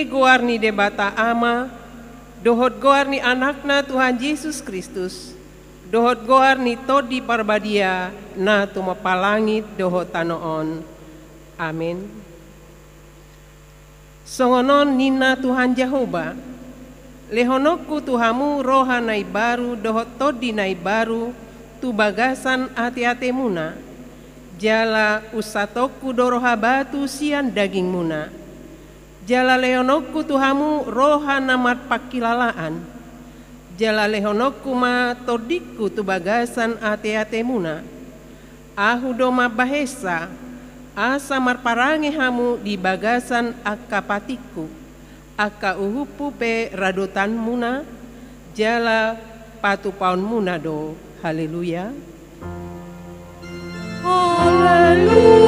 goarni debata ama, dohot goarni anakna Tuhan Yesus Kristus, dohot goarni todi parbadia na tumapalangit dohot tanoon. Amin. Songonon nina Tuhan Jehovah, lehonokku Tuhamu roha nai baru dohot todi nai baru tu bagasan ati-ate muna, jala usatoku doroha batu sian daging muna, jala lehonokku Tuhamu roha namat pakilalaan, jala lehonokku ma todikku tu bagasan ati-ate muna, ahu doma bahesa, asa marparange hamu di bagasan akapatiku, aka uhupu pe radotan muna, jala patu paun muna do. Haleluya. Haleluya.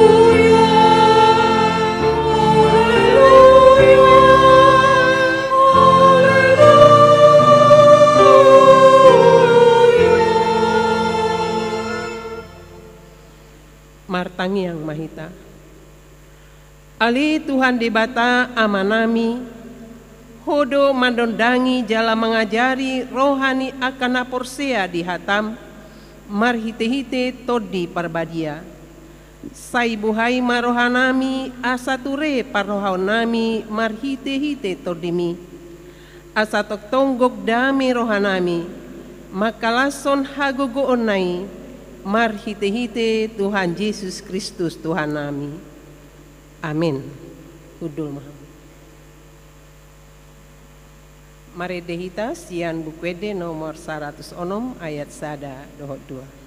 Haleluya. Martangi yang mahita. Ali Tuhan debata amanami, hodo mandondangi jala mengajari rohani akan aporsea di hatam, marhite-hite todi parbadia. Saibuhai marohanami asature parohanami marhite-hite todimi. Asatok tonggok dame rohanami, makalason hagogoonai marhite-hite Tuhan Yesus Kristus Tuhan nami. Amin. Udul maham. Mari dehita sian bukwede nomor 106 ayat sada dohot 2.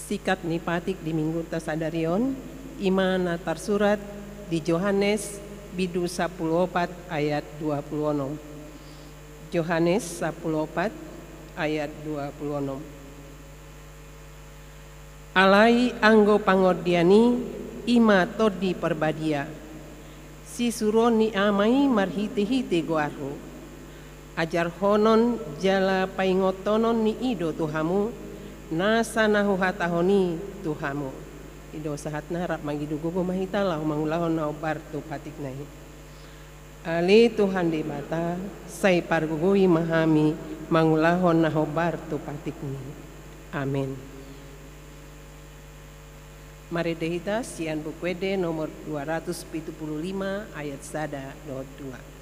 Sikat nipatik di minggu tasadarion, imana tarsurat di Yohanes bidu 14 ayat 26. Yohanes 14 ayat 26. Alai anggo pangordiani ima todi perbadia, si suron ni amai marhite-hite goaru. Ajar honon jala paingotonon ni ido Tuhamu, nasa nahuhatahoni Tuhamu. Ido sahat narap magidugugo mahitalau mangulahon na obar tu patik nahi. Ali Tuhan di bata, say pargugui mahami mangulahon na obar tu patik ni. Amin. Mari dehita sian bukwede nomor 275 ayat 1-2.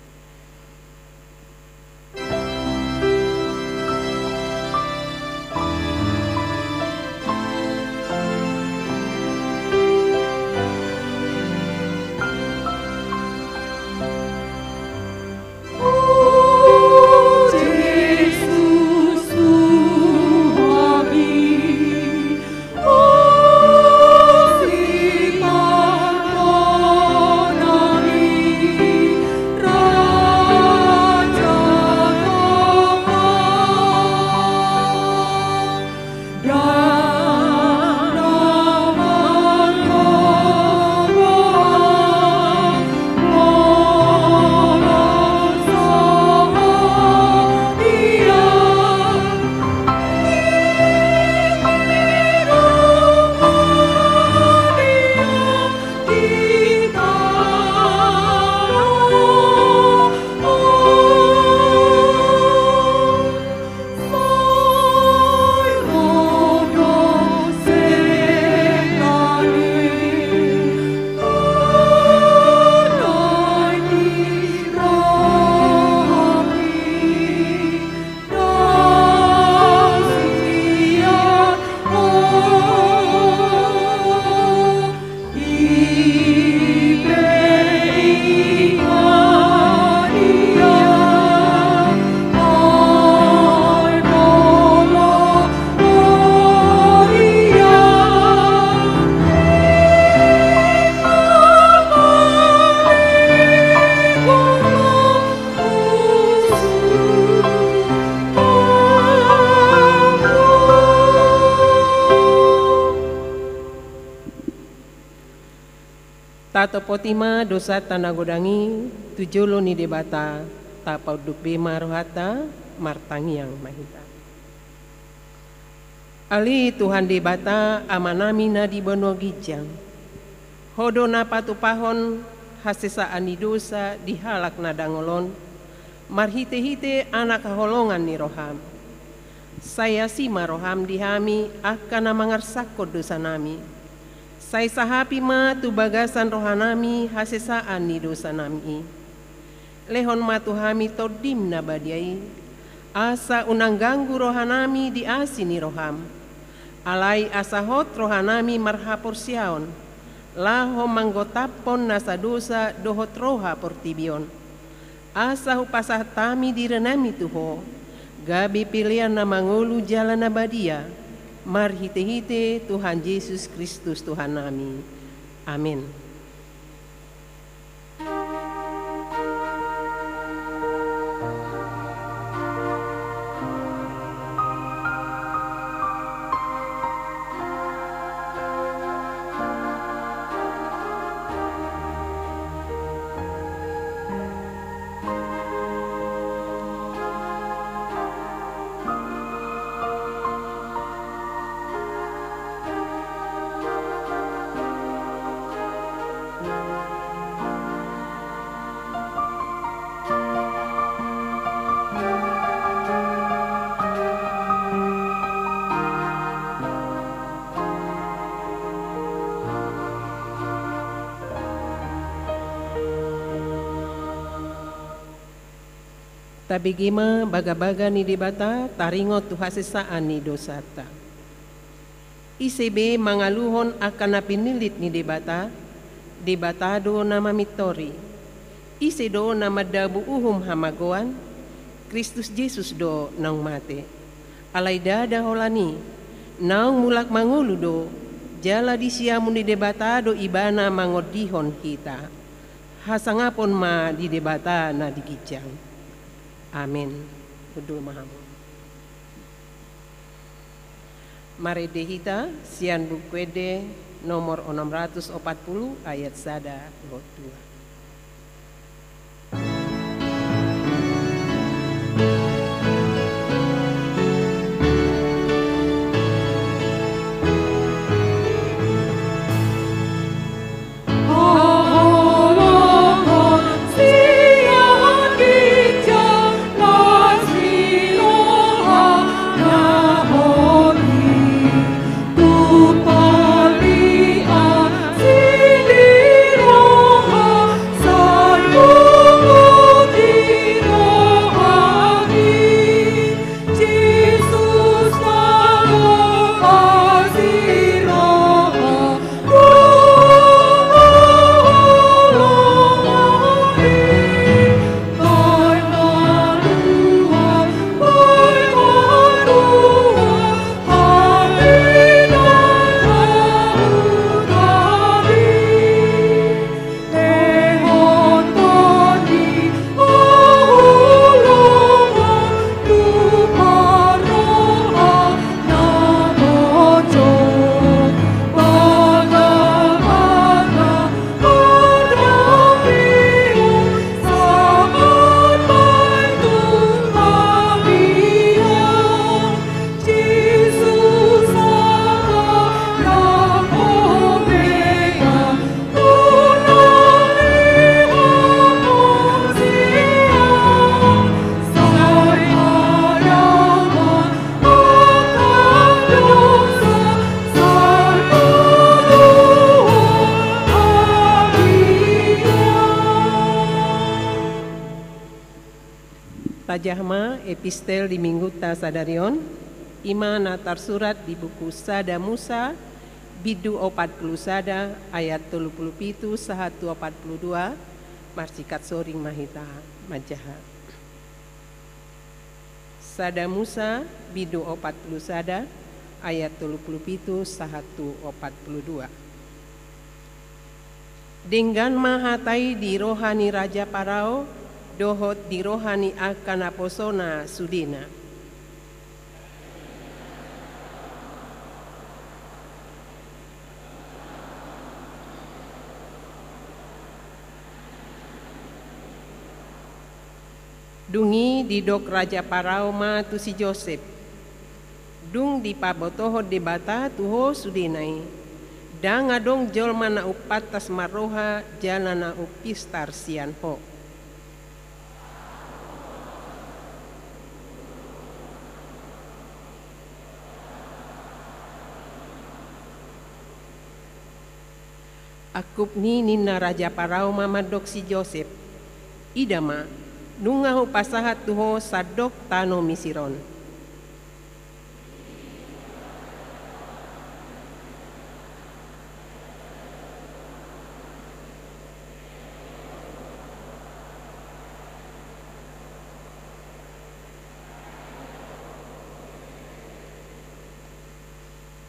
Tato potima dosa tanah godangi tujolo ni debata tapau dupe marohata martangiang mahita. Ali Tuhan debata amanami na di beno gijang. Hodo na patupahon hasesa ani dosa dihalak na dangolon. Marhite-hite anak holongan ni roham. Saya si maroham dihami akan mangarsako dosa nami. Sai sahapi ma tu bagasan rohanami hasesaan ni dosa nami. Lehon ma tuhami todim na badiai. Asa unang ganggu rohanami di asini roham. Alai asahot rohanami marhapor siaon. Laho manggotapon nasa dosa dohot roha portibion. Asa hupasah tami direnami tuho. Gabi pilihan na mangulu jalan na badia. Marhite-hite Tuhan Yesus Kristus Tuhan nami. Amin. Tabigima baga-baga ni debata taringot tu hasesaan ni dosata. ICB mangaluhon akan napinilit ni debata, debatado na mamitori. Isedo na madabu uhum hamagoan, Kristus Jesus do nang mate. Alay dada holani, naong mulak manguludo, jala di siamu ni debatado ibana mangodihon kita. Hasangapon ma di debata na digijang. Amin. Udul mahamu. Mari dehita sian bukwede nomor 640 ayat 1-2. Tajahma epistel di minggu ta sadarion, ima natar surat di buku Sada Musa, bidu 40 sada ayat 37 sahatu 42, marsikat soring mahita majaha. Sada Musa bidu 40 sada ayat 37 sahatu 42. Dengan mahatai di rohani Raja Parao, dohot di rohani akan aposona sudina. Dungi di dok Raja Parao ma tu si Joseph. Dung di pabotoho de bata tuho sudinai. Dang adong jol mana upatas maroha jalana upistar sian ho. Akup ni nina Raja Parao mamadok si Joseph. Idama nungahu pasahat tuho sadok tano misiron.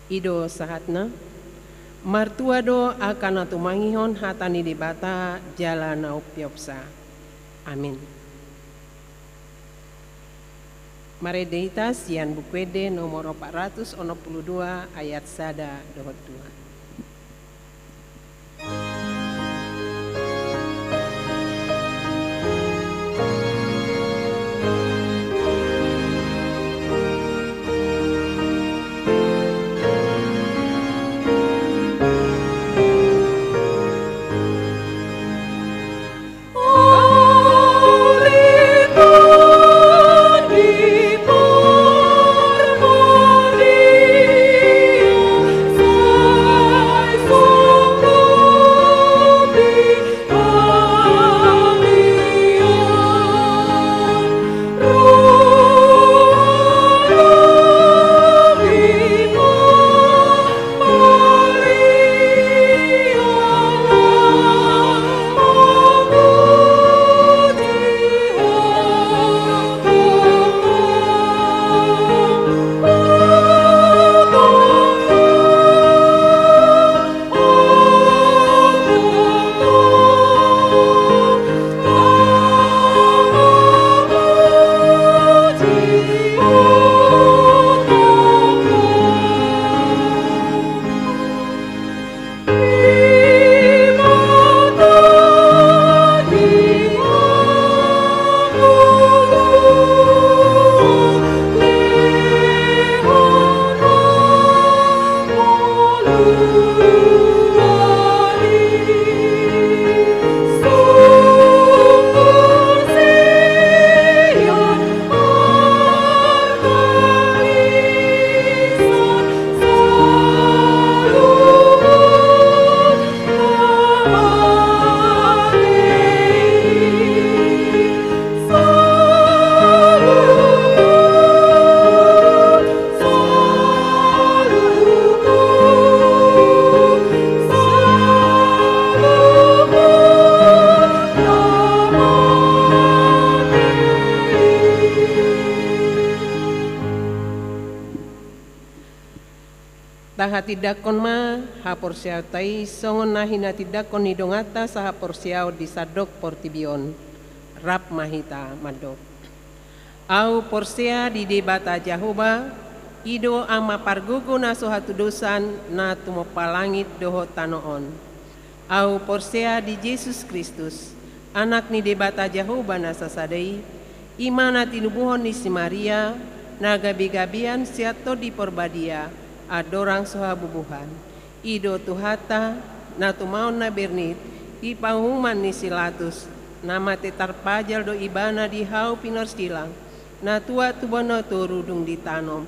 Ido sahatna martua do akan atumangihon hatani di bata jalana upiopsa. Amin. Mare deitas sian bukwede nomor 462 ayat sada dohot 2. Tidakon ma haporsiaw tai songon nahina tidakon nidongata sa haporsiaw di sadok portibion rap mahita madok. Au porsia di debata Jahoba ido ama pargugo na sohatu dosan na tumopalangit doho tanoon. Au porsia di Yesus Kristus anak ni debata Jahoba na sasadai imana tinubuhon ni si Maria na gabi-gabian siato di porbadia adorang soha bubuhan ido tuhata na tumaon na bernit ipahuman ni silatus nama tetar pajal do ibana di hau pinorsilang na tua tubono turudung ditanom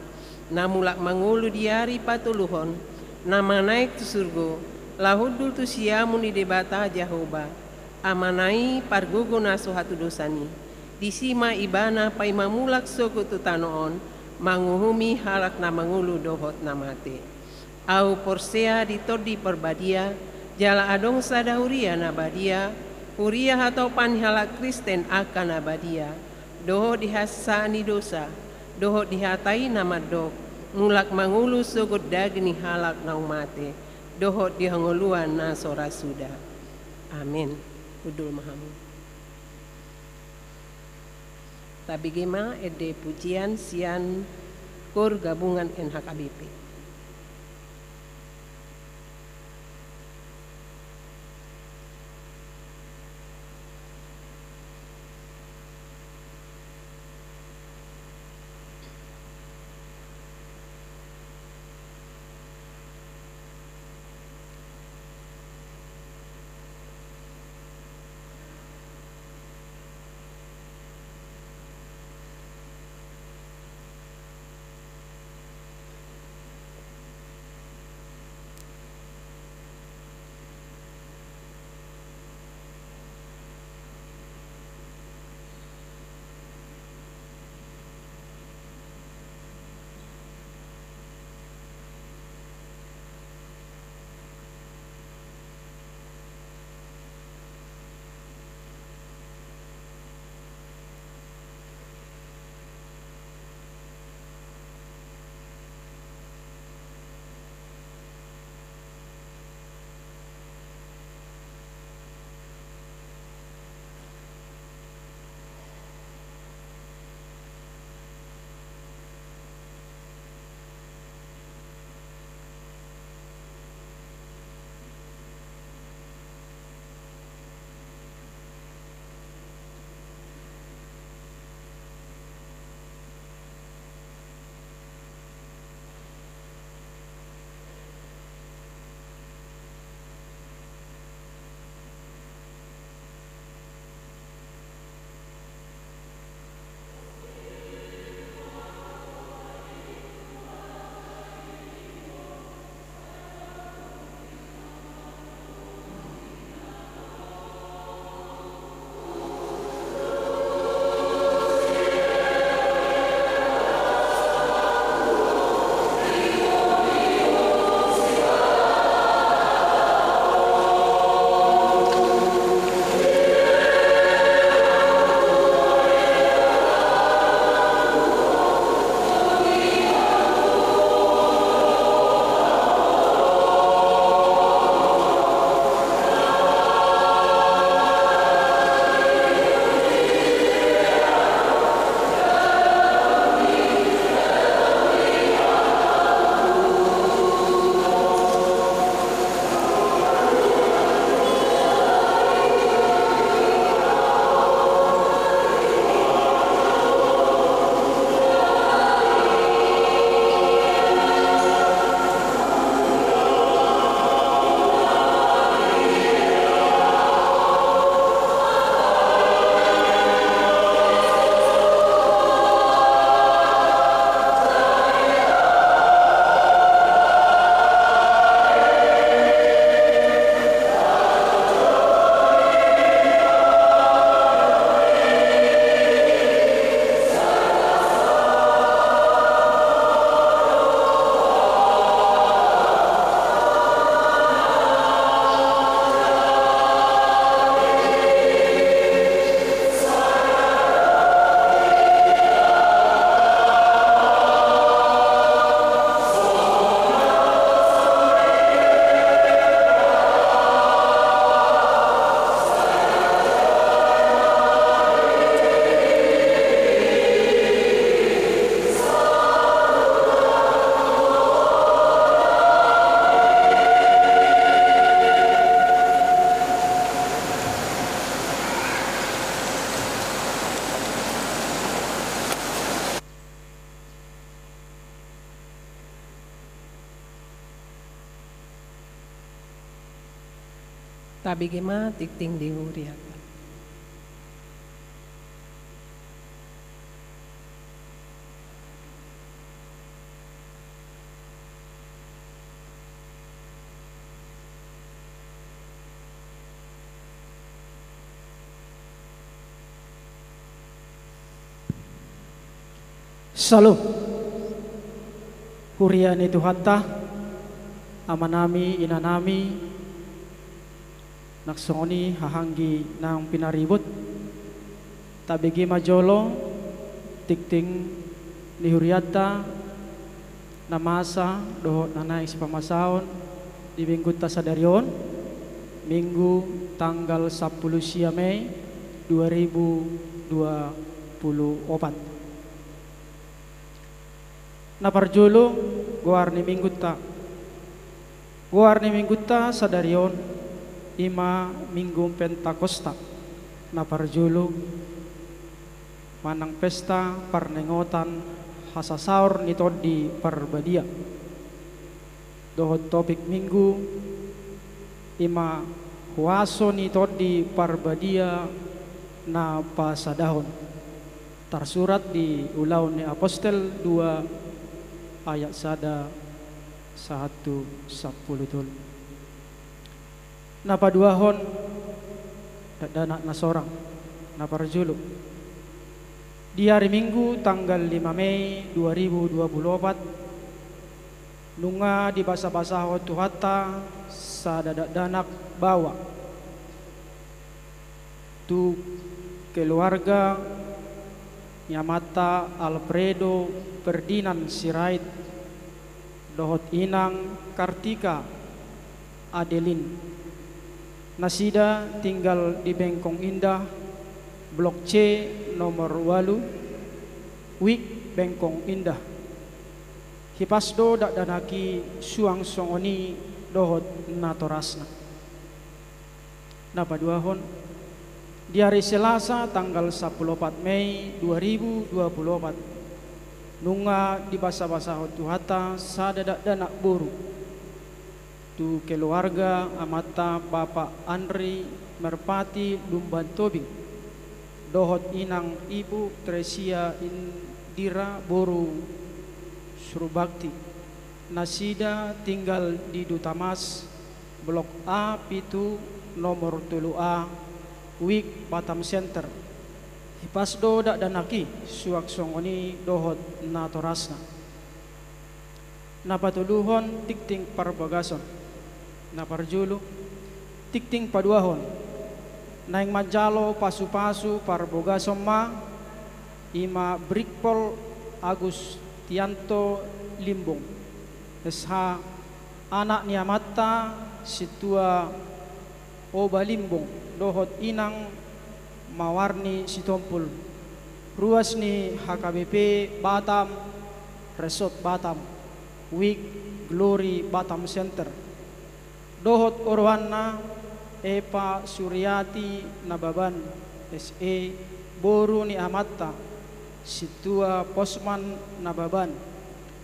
na mulak mangulu diari patuluhon nama naik tu surgo lahudul tu siamu ni debata Jahoba amanai pargugo na sohatu dosani disima ibana pai mamulak suku tu tanoon, manguhumi halak na mangulu dohot na mate. Au porsea ditodi perbadia, jala adong sadahuria na badia, huria atau panhalak Kristen akan abadia, doho dihasani dosa, doho dihatai nama dok, mulak mangulu sugut dagni halak na umate, doho dihanguluan na sora sudah. Amin. Kudul mahamu. Tabi gema ede pujian sian kur gabungan NHKBP. Tabigema tikting diuriata. Salam. Hurian itu hatta amanami inanami naksoni hahanggi nang pinaribut tabigi majolo tikting ni huriata namasa dohot nanay si pamasaon di minggu tasadarion minggu tanggal 10 Mei 2024. Naparjulu guarni mingguta sadarion ima minggu Pentakosta naparjulu manang pesta parnengotan hasasaur nito di parbadia dohot topik minggu ima huaso nito di parbadia na pasadahon tersurat di Ulau ni Apostel 2 ayat 1:10 tul. Napa duahon danak nasorang naparjulu di hari Minggu tanggal 5 Mei 2024 nunga di basa-basa tuhata sa danak bawa tu keluarga Nyamata Alfredo Ferdinand Sirait dohot inang Kartika Adelin nasida tinggal di Bengkong Indah Blok C nomor 8 Wik Bengkong Indah hipasdo dak danaki suang songoni dohot natorasna napaduahon di hari Selasa tanggal 14 Mei 2024 nunga di basa-basa tuhata sadadak danak boru tu keluarga amata Bapak Andri Merpati Lumban Tobing dohot inang Ibu Tresia Indira Boru Surubakti nasida tinggal di Dutamas Blok A Pitu nomor 3A Wik Batam Center hipasdo dak danaki suak songoni dohot natorasna napatuluhon tikting parbagason naparjulu tikting paduahon naing majalo pasu-pasu parbogason ma ima Brikpol Agustianto Limbong SH anak niamata situa Oba Limbong dohot inang Mawarni Sitompul ruas ni HKBP Batam Resort Batam Wik Glory Batam Center dohot orwana Epa Suryati Nababan SE Boru ni Amatta situa Posman Nababan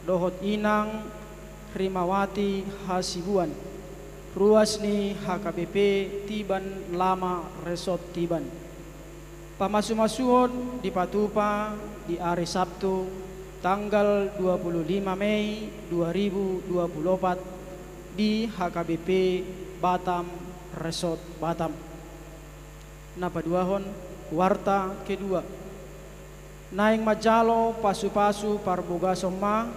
dohot inang Rimawati Hasibuan ruas ni HKBP Tiban Lama Resort Tiban pamasu-masuon di Patupa di hari Sabtu tanggal 25 Mei 2024 di HKBP Batam Resort Batam napaduahon warta kedua naing majalo pasu-pasu parbogason ma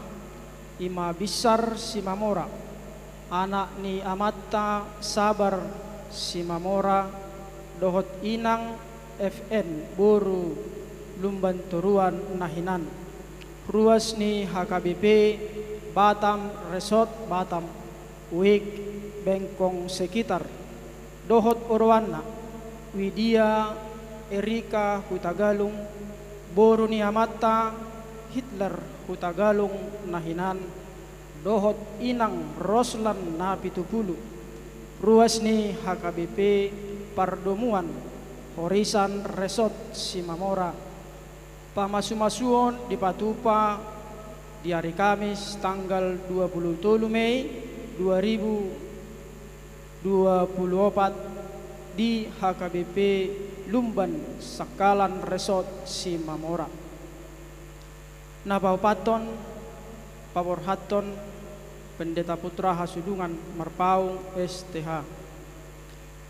ima Bisar Simamora anak ni Amatta Sabar Simamora dohot inang FN Boru Lumban Turuan Nahinan ruas ni HKBP Batam Resort Batam Wik Bengkong sekitar dohot orwana Widya Erika Hutagalung Boru ni Amatta Hitler Hutagalung Nahinan dohot inang Roslan Napitupulu ruas ni HKBP Pardomuan Horisan Resort Simamora pamasu-masuon di Patupa di hari Kamis tanggal 27 Mei 2024 di HKBP Lumban Sakalan Resort Simamora napaupaton paborhaton Pendeta Putra Hasudungan Marpaung STH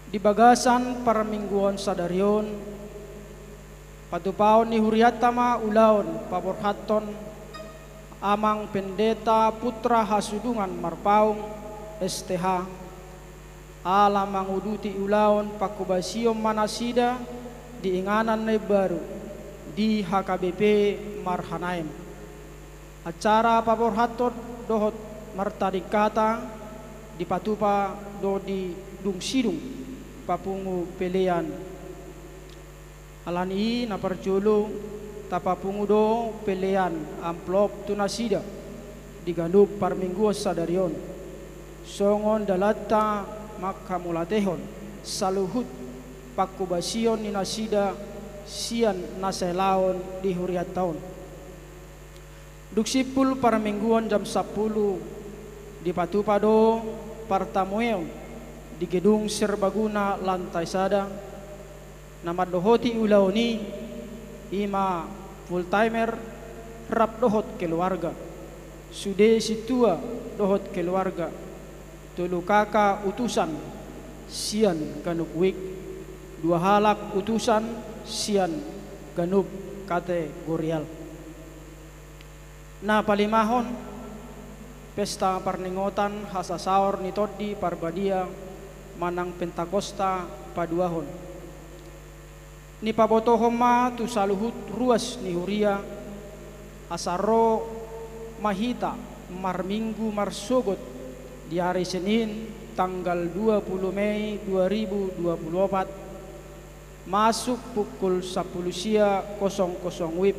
di bagasan paramingguon sadarion patupaon ni huriatama ulaon paborhaton Amang Pendeta Putra Hasudungan Marpaung STH ala manguduti ulaon pakubasio manasida di inganan na baru di HKBP Marhanaim. Acara paborhatot dohot martadikata di patupa do di dungsidung papungu pelean. Alani na parjolo tapapungu do pelean amplop tunasida di gandup parminggu sadarion. Songon dalata makamulatehon saluhut pakubasion ni nasida sian naselaon di huriat tahun. Duksipul parmingguan jam 10 di Patupado Partamueon di gedung serbaguna lantai sada. Nama dohoti ulaoni ima full timer rap dohot keluarga. Sude situa dohot keluarga. Tulu kaka utusan sian ganub wik. Dua halak utusan sian ganub kategorial. Na palimahon pesta parningotan hasasaor ni Todi Parbadia manang Pentakosta paduahon. Ni pabotohoma tu saluhut ruas ni huria asaro mahita marminggu marsogot di hari Senin tanggal 20 Mei 2024 masuk pukul 10 sia 00 WIB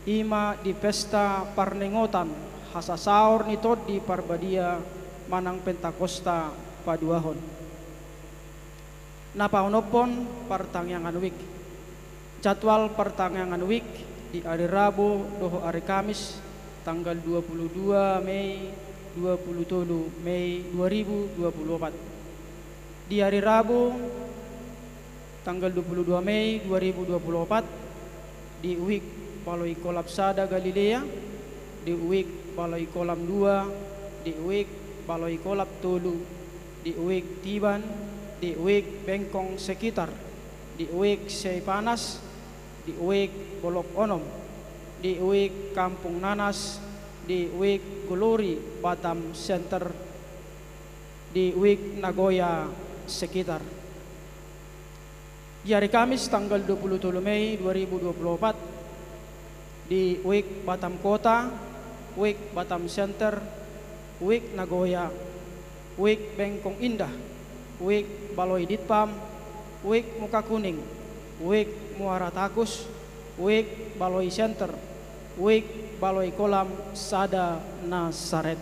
ima di pesta parningotan hasasaor ni Todi Parbadia manang Pentakosta paduahon. Napaunopon pertangyangan wik. Jadwal pertangyangan wik di hari Rabu doho hari Kamis tanggal 22 Mei 27 Mei 2024. Di hari Rabu tanggal 22 Mei 2024 di wik Baloi Kolab Sada Galilea, di wik Baloi Kolam 2, di wik Baloi Kolab Tolu, di wik Tiban, di uik Bengkong sekitar, di uik Seipanas, di uik Bolok Onom, di uik Kampung Nanas, di uik Guluri Batam Center, di uik Nagoya sekitar. Di hari Kamis tanggal 27 Mei 2024 di uik Batam Kota, uik Batam Center, uik Nagoya, uik Bengkong Indah, uik Baloi Ditpam, uik Muka Kuning, uik Muara Takus, uik Baloi Center, uik Baloi Kolam Sada Nasaret.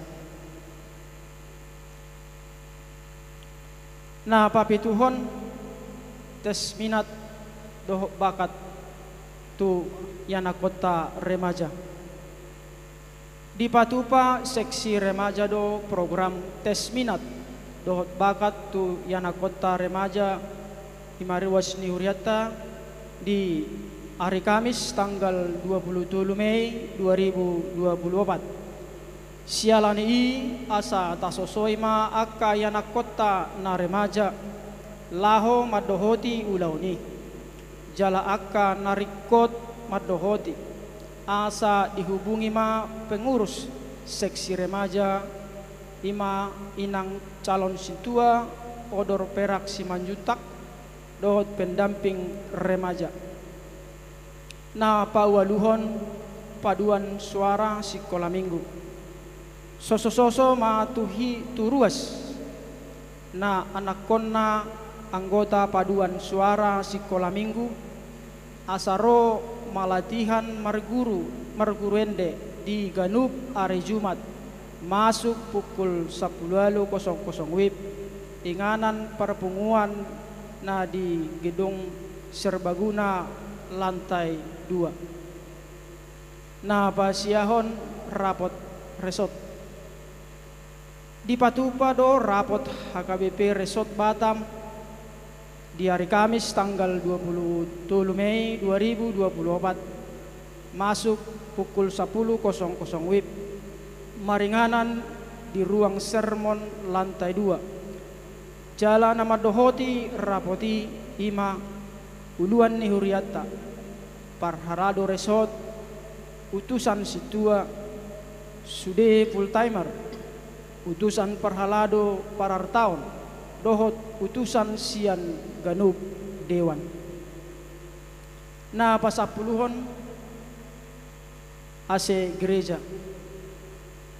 Nah papituhon tes minat doh bakat tu yana kota remaja. Di Patupa seksi remaja do program tes minat dohot bakat tu yana kota remaja himariwas ni huriata di hari Kamis tanggal 27 Mei 2024. Sialani i asa tasosoima akka yana kota na remaja laho madohoti ulauni jala akka narikot madohoti asa dihubungi ma pengurus seksi remaja ima inang calon situa odor perak Simanjuntak dohot pendamping remaja. Na pawaluhon paduan suara sikola minggu. Soso-soso matuhi turuas na anak konna anggota paduan suara sikola minggu asaro malatihan marguruende di Ganub hari Jumat masuk pukul 10.00 WIB inganan perpunguan na di gedung serbaguna lantai 2. Na pasiahon rapot resort di Patupa do rapot HKBP Resort Batam di hari Kamis tanggal 27 Mei 2024 masuk pukul 10.00 WIB maringanan di ruang sermon lantai 2. Jala nama dohoti rapoti ima uluan ni huriata parharado resort utusan situa sude full timer, utusan perhalado parartaon, dohot utusan sian ganub dewan. Na pasapuluhon ase gereja.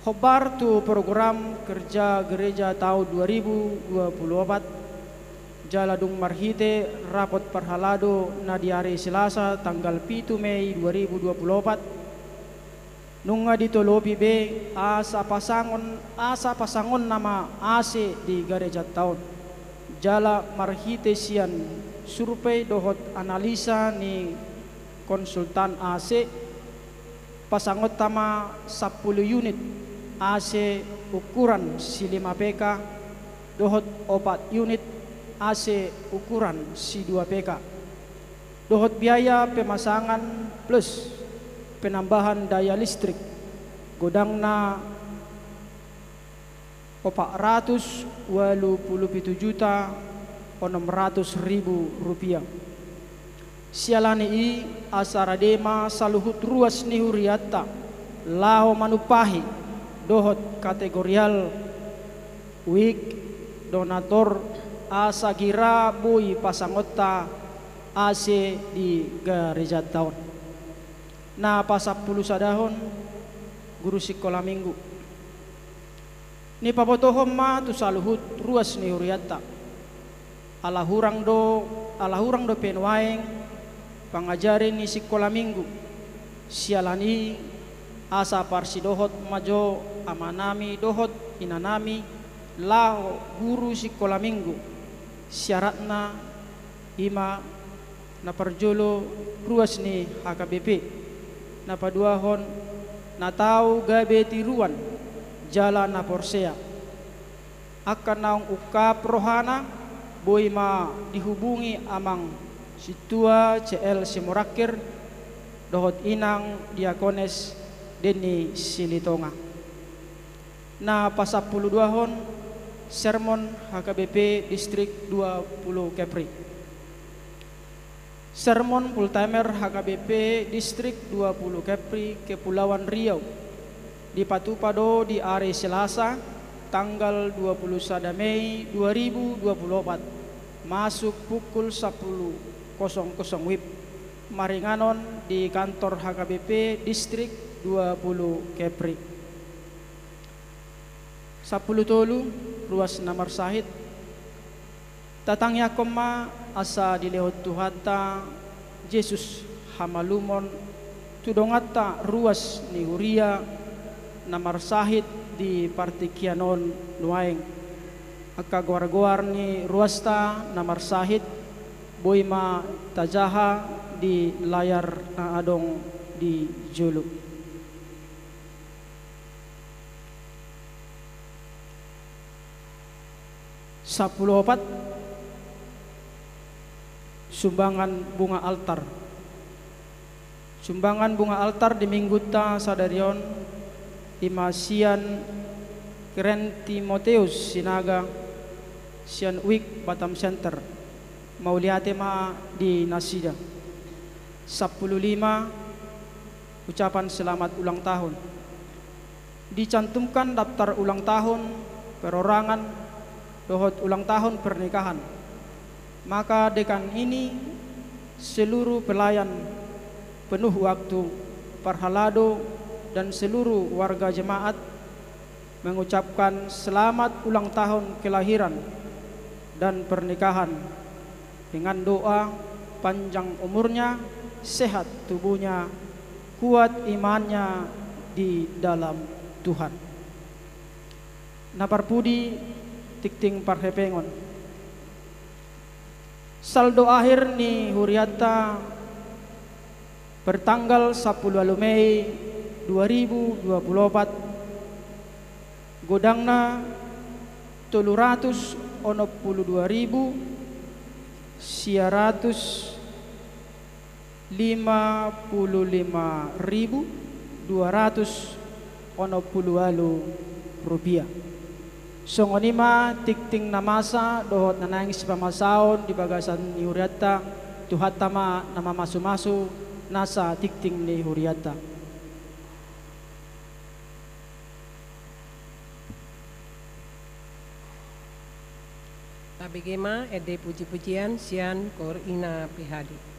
Khobar tu program kerja gereja tahun 2024 jaladung marhite rapot perhalado na di hari Selasa tanggal 7 Mei 2024 nunga ditolopi be asa pasangon nama ase di gereja tahun jala marhite sian survei dohot analisa ni konsultan AC pasangot tama 10 unit AC ukuran si 5 PK dohot 4 unit AC ukuran si 2 PK dohot biaya pemasangan plus penambahan daya listrik godangna 487.600.000 rupiah. Sialani i asaradema saluhut ruas ni huriata lao manupahi dohot kategorial wik donator asagira bui pasangota AC di gereja tahun. Na pasapuluh sadahon guru sekolah minggu. Ni pabotohom ma tu saluhut ruas ni huriata. Alahurang do penwaeng pangajarin ni sekolah minggu. Sialani asa parsi dohot majo amanami dohot inanami lao guru sekolah minggu. Syaratna ima na perjolo ruas ni HKBP. Na paduahon na tau gabe tiruan jalan na porsea. Akan naung ukap rohana boy ma dihubungi amang situa CL Simorakir dohot inang diakones Deni Silitonga. Na pasapuluh duahon sermon HKBP distrik 20 Kepri. Sermon full timer HKBP distrik 20 Kepri Kepulauan Riau di Patupado di hari Selasa tanggal 21 Mei 2024 masuk pukul 10.00 WIB Maringanon di kantor HKBP distrik 20 Kepri. 10 tolu ruas namar sahid tatangya koma asa dilehot tuhata Yesus hamalumon tudongata ruas ni huria namar sahid di partikianon nuaeng akagwar-gwar ni ruasta namar sahid boima tajaha di layar na adong di julu. Sapuluh opat sumbangan bunga altar. Sumbangan bunga altar di mingguta sadarion imasian Keren Timoteus Sinaga Sian Week Batam Center Mauliate ma di Nasida. 15 ucapan selamat ulang tahun. Dicantumkan daftar ulang tahun perorangan dohot ulang tahun pernikahan. Maka dekan ini seluruh pelayan penuh waktu parhalado dan seluruh warga jemaat mengucapkan selamat ulang tahun kelahiran dan pernikahan dengan doa panjang umurnya, sehat tubuhnya, kuat imannya di dalam Tuhan. Naparpudi tikting parhepengon. Saldo akhir ni huriata bertanggal 10 Mei 2024 godangna 355.260 rupiah. Songonima tikting namasa dohot nanangis pamasaon di bagasan ni huriata tuhatama nama masu-masu nasa tikting ni huriata. Abegema ede puji-pujian sian kor ina pihadi.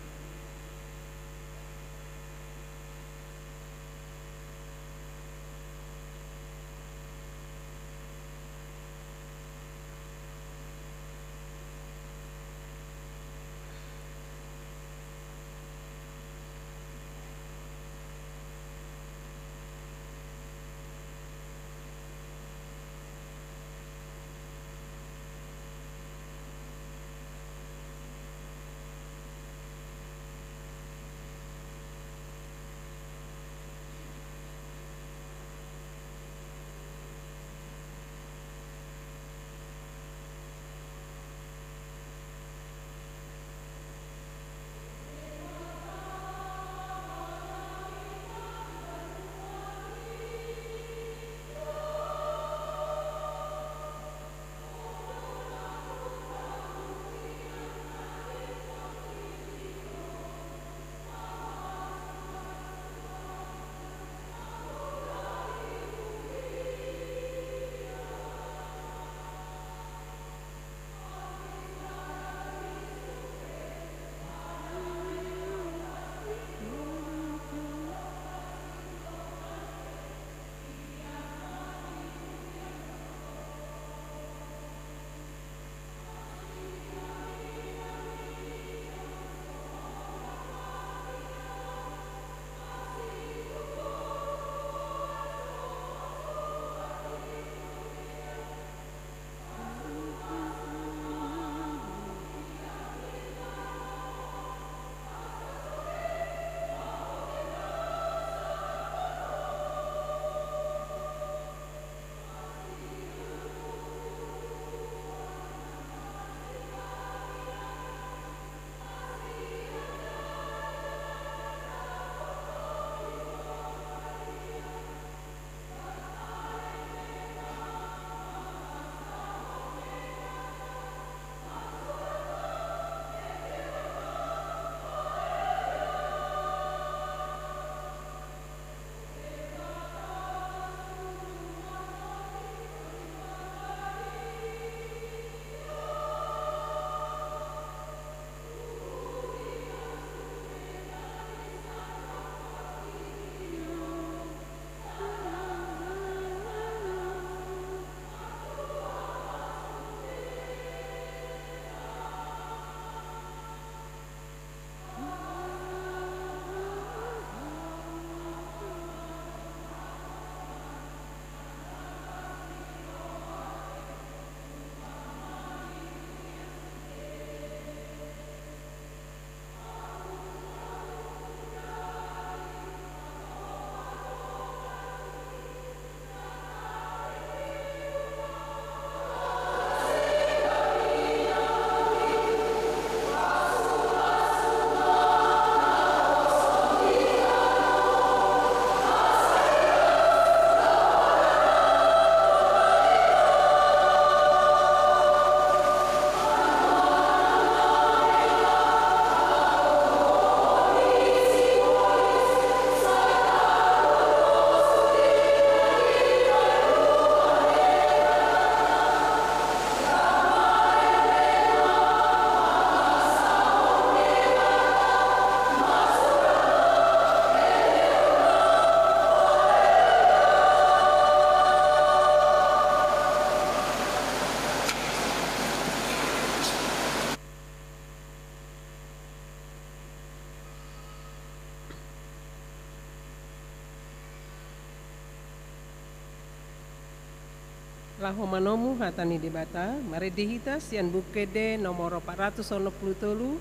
Lahomanomu hatani debata, mari dihita sian bukede nomor 490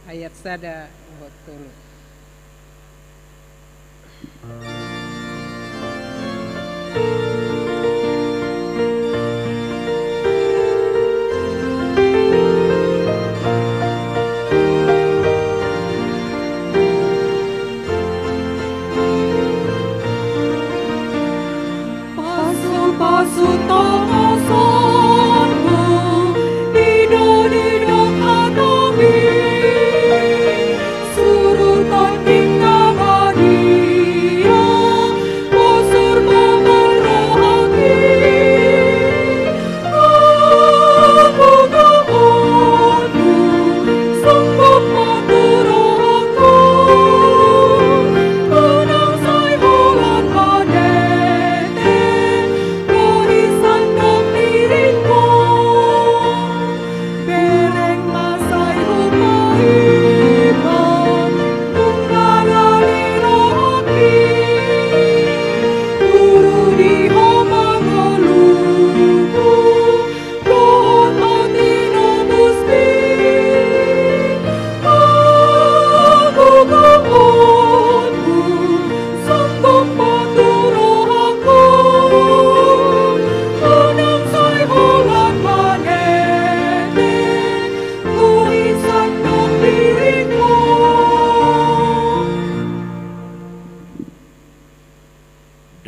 ayat sada hotulu. Suruh tanding nabadi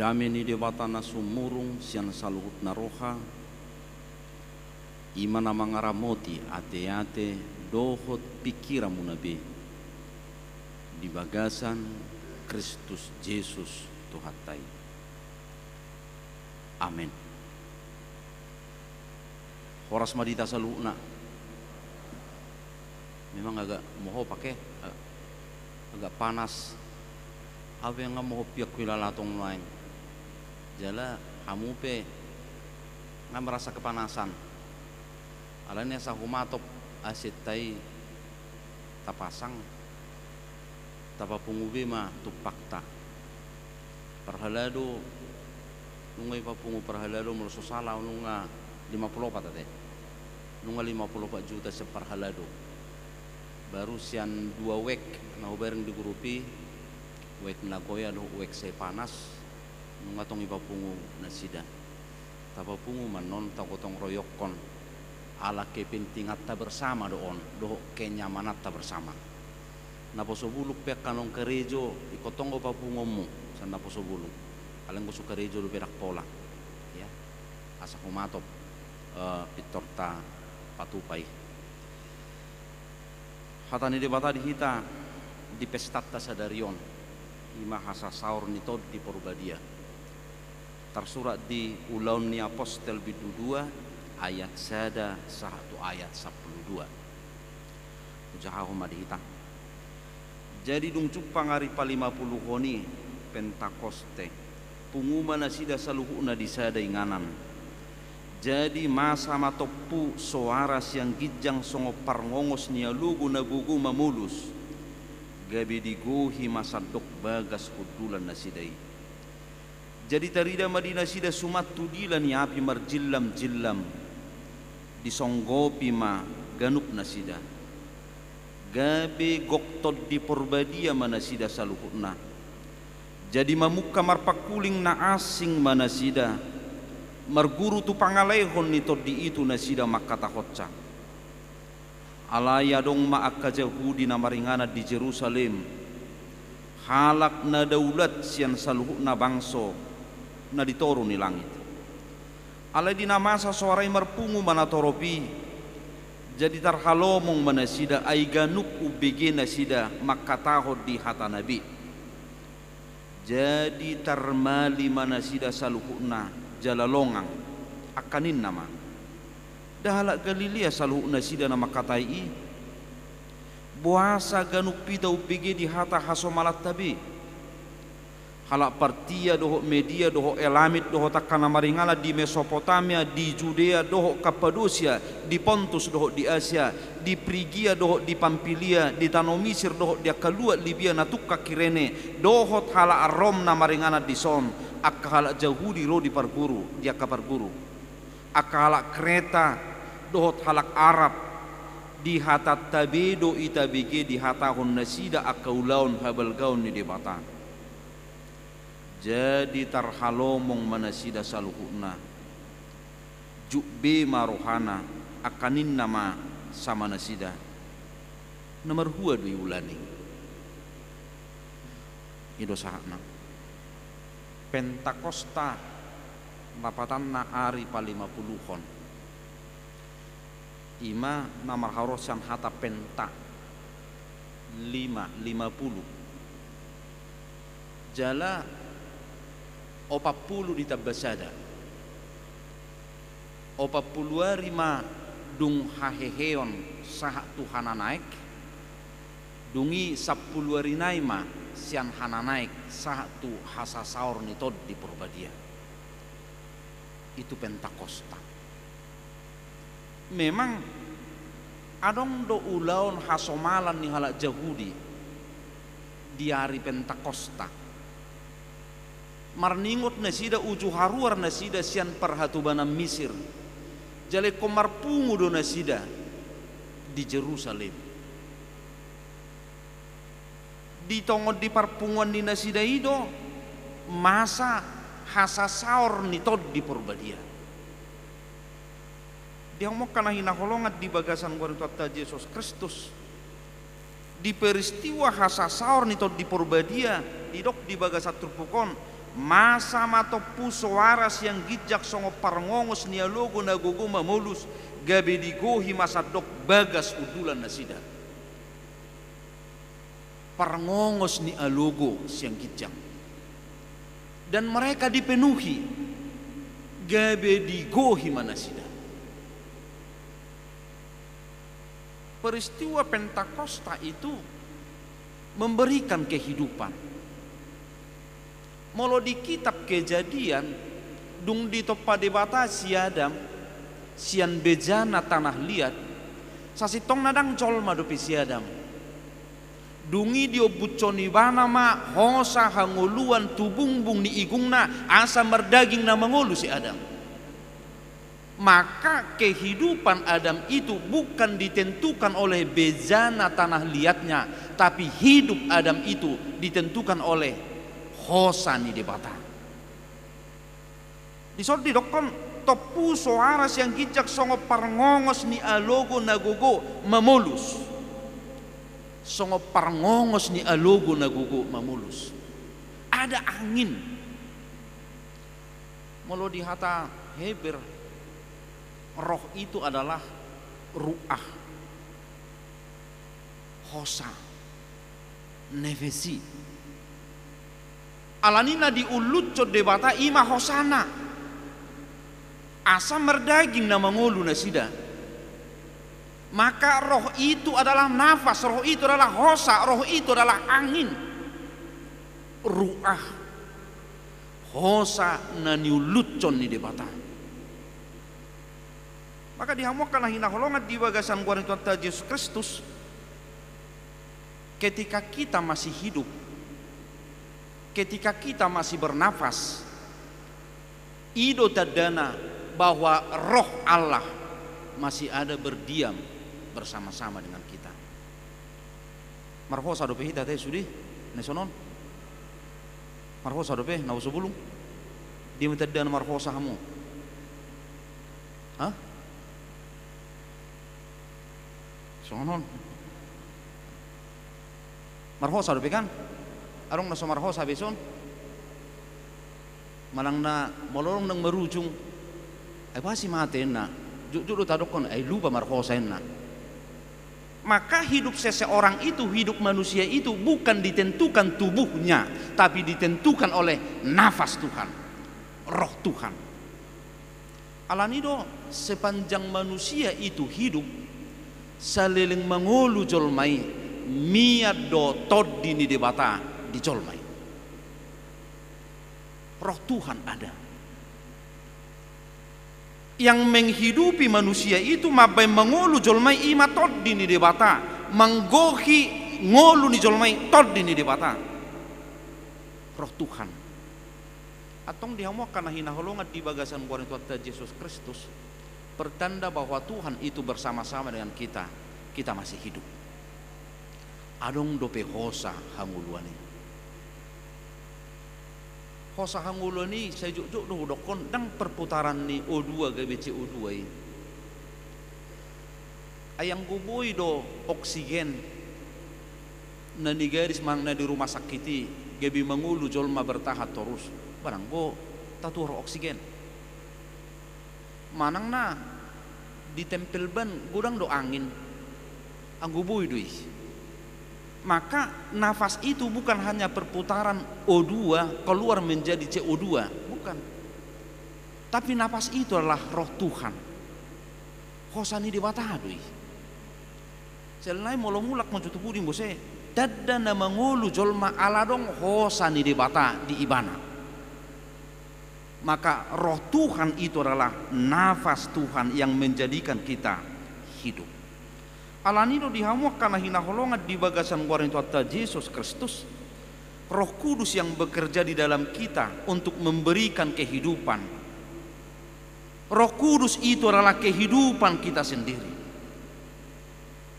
Kami ni debatana sumurung sian saluhut naroha imana mangaramoti ate-ate dohot pikiran munabe di bagasan Kristus Yesus Tuhatai. Amin. Horas madita saluhna memang agak moho pakai agak panas. Apa yang moho piak wilalatong lain jala kamu pe nggak merasa kepanasan. Alanya sahumatop asit tai tapasang tapapungubi ma tupakta perhalado nungay papungu perhalado meluso salah nunga 54 ate nunga 54 juta seperhalado baru sian 2 wek nah bareng di grupi wek nagoya do wek saya panas nunga tong ipapungu nasida tapapungu manon takotong royokon ala kepentingan ta bersama doon do kenyamanan ta bersama naposo buluk pek kanong kerejo ikotong papungomu san naposo buluk alang ko su kerejo do berak pola ya asa humatop pitorta patupai hatani debata di hita di pestatta sadarion ima hasa saur nitod di porbadia tersurat di ulaun ni apostel bidu 2 ayat sada 1 ayat 12 ujahahu madihita jadi dung cupang hari pa 50 honi Pentakoste pengumuman sida saluhuna di sada inganan jadi masa matopu suara siang gijang songo parngongos nia lugu na bugu mamulus gabi diguhi masadok bagas kudulan nasidai jadi tarida madina sida sumat tudilan ni api marjillam jillam disonggopi ma ganup nasida gabe goktod di porbadia manasida saluhutna jadi mamuka marpakuling na asing manasida marguru tu pangalehon nito di itu nasida makata hotca alaya dong maaka jahudi na maringana di Jerusalem halak na daulat sian saluhutna bangso na ditoro ni langit alai di namasa soarai marpungu manatoropi jadi tarhalomong manasida aiganuk ubege nasida makatahod di hata nabi jadi tarmali manasida saluhuna jalalongang akanin nama dahalak Galilea saluhuna sida nama katai buasa ganuk pita ubege di hata hasomalat tabi halak partia doho media doho elamit doho takana maringala di Mesopotamia di Judea doho Kapadosia di Pontus doho di Asia di Prigia doho di Pampilia di Tanau Misir doho di Akalua Libya natukka Kirene doho halak Arom na maringana di son akka halak Jahudi ro di parguru di akaparguru akka halak Kreta doho halak Arab di hatat tabedo itabege di hatahon nasida akaulaun habalgaun ni debata jadi tarhalomong manasida saluhuna jubbe marohana akanin nama sama nasida nomor 2 dui ulani ido sahana Pentakosta mapatan na ari pa 50-hon ima namar harosan hata penta 50 jala 40 di tabasada 40 rima dung haheheon saha tuhana naik dungi 10 rinaima sian hana naik saha tu hasasaur nitod di porbadia itu Pentakosta memang adong do ulaun hasomalan ni halak Jahudi di hari Pentakosta marningot nasida uju haruar nasida sian perhatubana Misir jale komarpungu do nasida di Jerusalem ditongod di parpunguan di nasida ido masa hasasaur nitod di porbadia dia mau kana hinaholongat di bagasan guarituata Yesus Kristus di peristiwa hasasaur nitod di porbadia didok di bagasat trupukon masa matopu suaras yang gijak songo parngongos nialogo nagogo mamulus gabe digohi masa dok bagas udulan nasida. Parngongos ni alogo siang gijak. Dan mereka dipenuhi gabe digohi manasida. Peristiwa Pentakosta itu memberikan kehidupan. Molo di kitab Kejadian dung di topa debata si Adam sian bejana tanah liat sasitong nadang colma dopi si Adam dungi dio buconi bana ma hosa hanguluan tubungbung ni igungna asa merdaging na mangolu si Adam. Maka kehidupan Adam itu bukan ditentukan oleh bejana tanah liatnya, tapi hidup Adam itu ditentukan oleh hosa ni debata. Disor di dokon topu soaras yang gijak songo parngongos ni alogo nagogo mamulus. Songo parngongos ni alogo nagogo mamulus. Ada angin. Molo di hata Heber, roh itu adalah ruah, hosa, nefesi. Alanina di ulucco debata ima hosana. Asa merdaging na mangulu nasida. Maka roh itu adalah nafas, roh itu adalah hosa, roh itu adalah angin. Ruah, hosa na niuluccon ni debata. Maka dihamukanlah hinaholongan di bagasan Tuhan Yesus Kristus. Ketika kita masih hidup, ketika kita masih bernafas, ido tadana bahwa roh Allah masih ada berdiam bersama-sama dengan kita. Marhosa dope hita teh sudi nesonon. Marhosa dope na usubulung. Dia minta dan marhosa kamu. Hah? Sonon. Marhosa dope kan? Arong naso marhosa beson. Malang na molorong nang merujung. Ay pasti maten na. Jujur tadokon ay lupa marhosa na. Maka hidup seseorang itu, hidup manusia itu bukan ditentukan tubuhnya, tapi ditentukan oleh nafas Tuhan, roh Tuhan. Alanido sepanjang manusia itu hidup, saliling mangolu jolmai, miad do toddi ni debata di jolmai. Roh Tuhan ada. Yang menghidupi manusia itu mabai mengolu jolmai ima toddi ni debata, manggohi ngolu ni jolmai toddi ni debata. Roh Tuhan. Atong dihamukan hinaholongan di bagasan Tuhan Yesus Kristus, pertanda bahwa Tuhan itu bersama-sama dengan kita. Kita masih hidup. Adong dope hosa hanguluani. Hosa hanguluani saya juk do dokon dang perputaran ni O2 GBC O2 ini. Ayang kuboy do oksigen na nigaris mang na di rumah sakiti gabi mangulu jolma bertahan terus. Barang go tatur oksigen. Manang na ditempel ban gudang do angin. Ang kuboy do maka nafas itu bukan hanya perputaran O2 keluar menjadi CO2, bukan. Tapi nafas itu adalah roh Tuhan. Hosani di batadui. Selain molomulak mencutup budi bose, dadda na mangulu jolma aladong hosani di bata di ibana. Maka roh Tuhan itu adalah nafas Tuhan yang menjadikan kita hidup. Alanido dihamukan hinaholongan di bagasan Tuhan Yesus Kristus, Roh Kudus yang bekerja di dalam kita untuk memberikan kehidupan. Roh Kudus itu adalah kehidupan kita sendiri.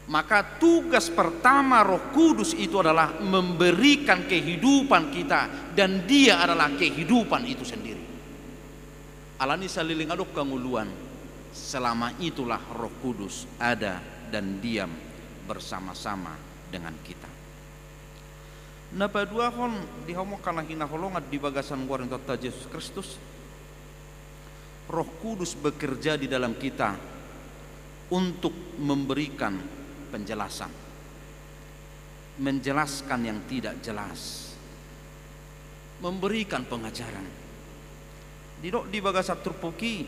Maka tugas pertama Roh Kudus itu adalah memberikan kehidupan kita, dan Dia adalah kehidupan itu sendiri. Alani saliling adok kanguluan, selama itulah Roh Kudus ada dan diam bersama-sama dengan kita. Napa dua hon di homo kana hina holongat di bagasan goreng tota Yesus Kristus. Roh Kudus bekerja di dalam kita untuk memberikan penjelasan, menjelaskan yang tidak jelas, memberikan pengajaran. Di bagasa turpuki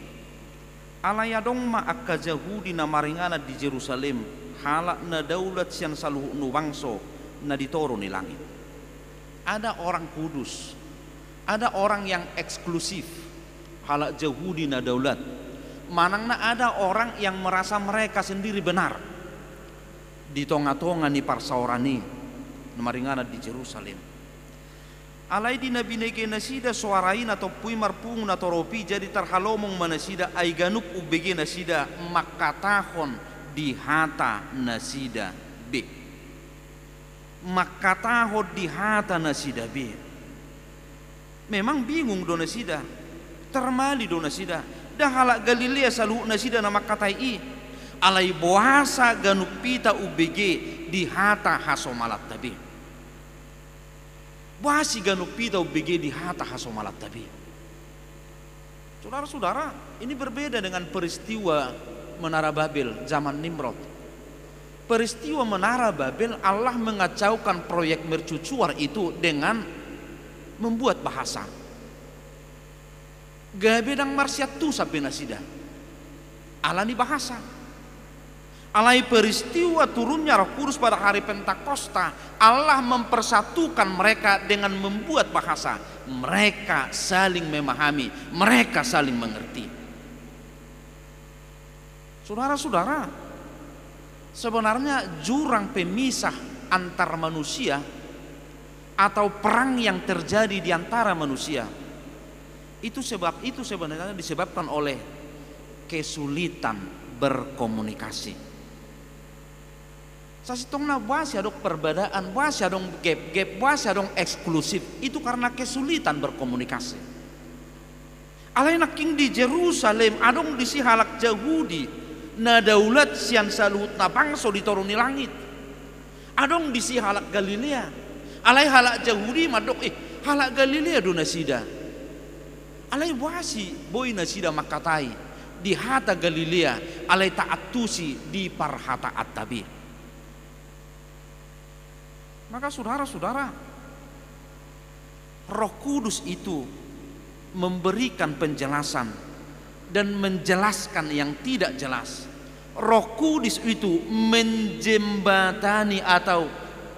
alayadong ma akka Yahudi na maringana di Jerusalem halak na daulat sian saluhu nu wangso na ditoro ni langit. Ada orang kudus, ada orang yang eksklusif, halak Yahudi na daulat. Manangna ada orang yang merasa mereka sendiri benar. Di tonga-tonga ni parsaorani maringana di Jerusalem. Alai di nabi nege nasida suarain atau pui marpung na toropi jadi terhalomong manasida ay ganup ubege nasida makatahon di hata nasida B. Makatahon di hata nasida B. Memang bingung do nasida, termali do nasida. Dah halak Galilea salu nasida nama katai i. Alai boasa ganupita ubege di hata hasomalat tabi. Boasi ganupita ubege di hata hasomalat tabi. Saudara-saudara, ini berbeda dengan peristiwa Menara Babel zaman Nimrod. Peristiwa Menara Babel, Allah mengacaukan proyek mercusuar itu dengan membuat bahasa. Gabedang marsiatu sampai nasida. Alani bahasa. Alai peristiwa turunnya Roh Kudus pada hari Pentakosta, Allah mempersatukan mereka dengan membuat bahasa. Mereka saling memahami, mereka saling mengerti. Saudara-saudara, sebenarnya jurang pemisah antar manusia atau perang yang terjadi di antara manusia itu sebenarnya disebabkan oleh kesulitan berkomunikasi. Sasitongna buasi adong perbedaan, buasi adong gap, buasi adong eksklusif. Itu karena kesulitan berkomunikasi. Alai naking di Jerusalem adong disi halak Yahudi na daulat sian salut na bangso dituruni langit. Adong disi halak Galilea. Alai halak Yahudi madok halak Galilea do nasida. Alai buasi boy nasida makatai di hata Galilea alai taatusi di parhata at-tabi. Maka saudara-saudara, Roh Kudus itu memberikan penjelasan dan menjelaskan yang tidak jelas. Roh Kudus itu menjembatani atau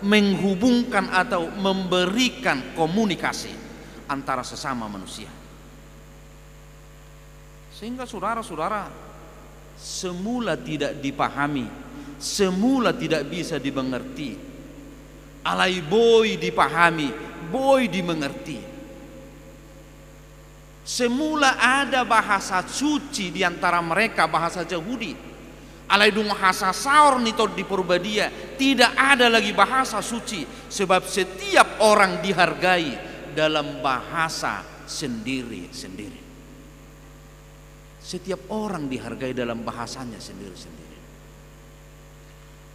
menghubungkan atau memberikan komunikasi antara sesama manusia. Sehingga saudara-saudara, semula tidak dipahami, semula tidak bisa dimengerti, alai boy dipahami, boy dimengerti. Semula ada bahasa suci di antara mereka, bahasa Yahudi. Alai dung bahasa saur nito di Purbadia, tidak ada lagi bahasa suci, sebab setiap orang dihargai dalam bahasa sendiri-sendiri. Setiap orang dihargai dalam bahasanya sendiri-sendiri.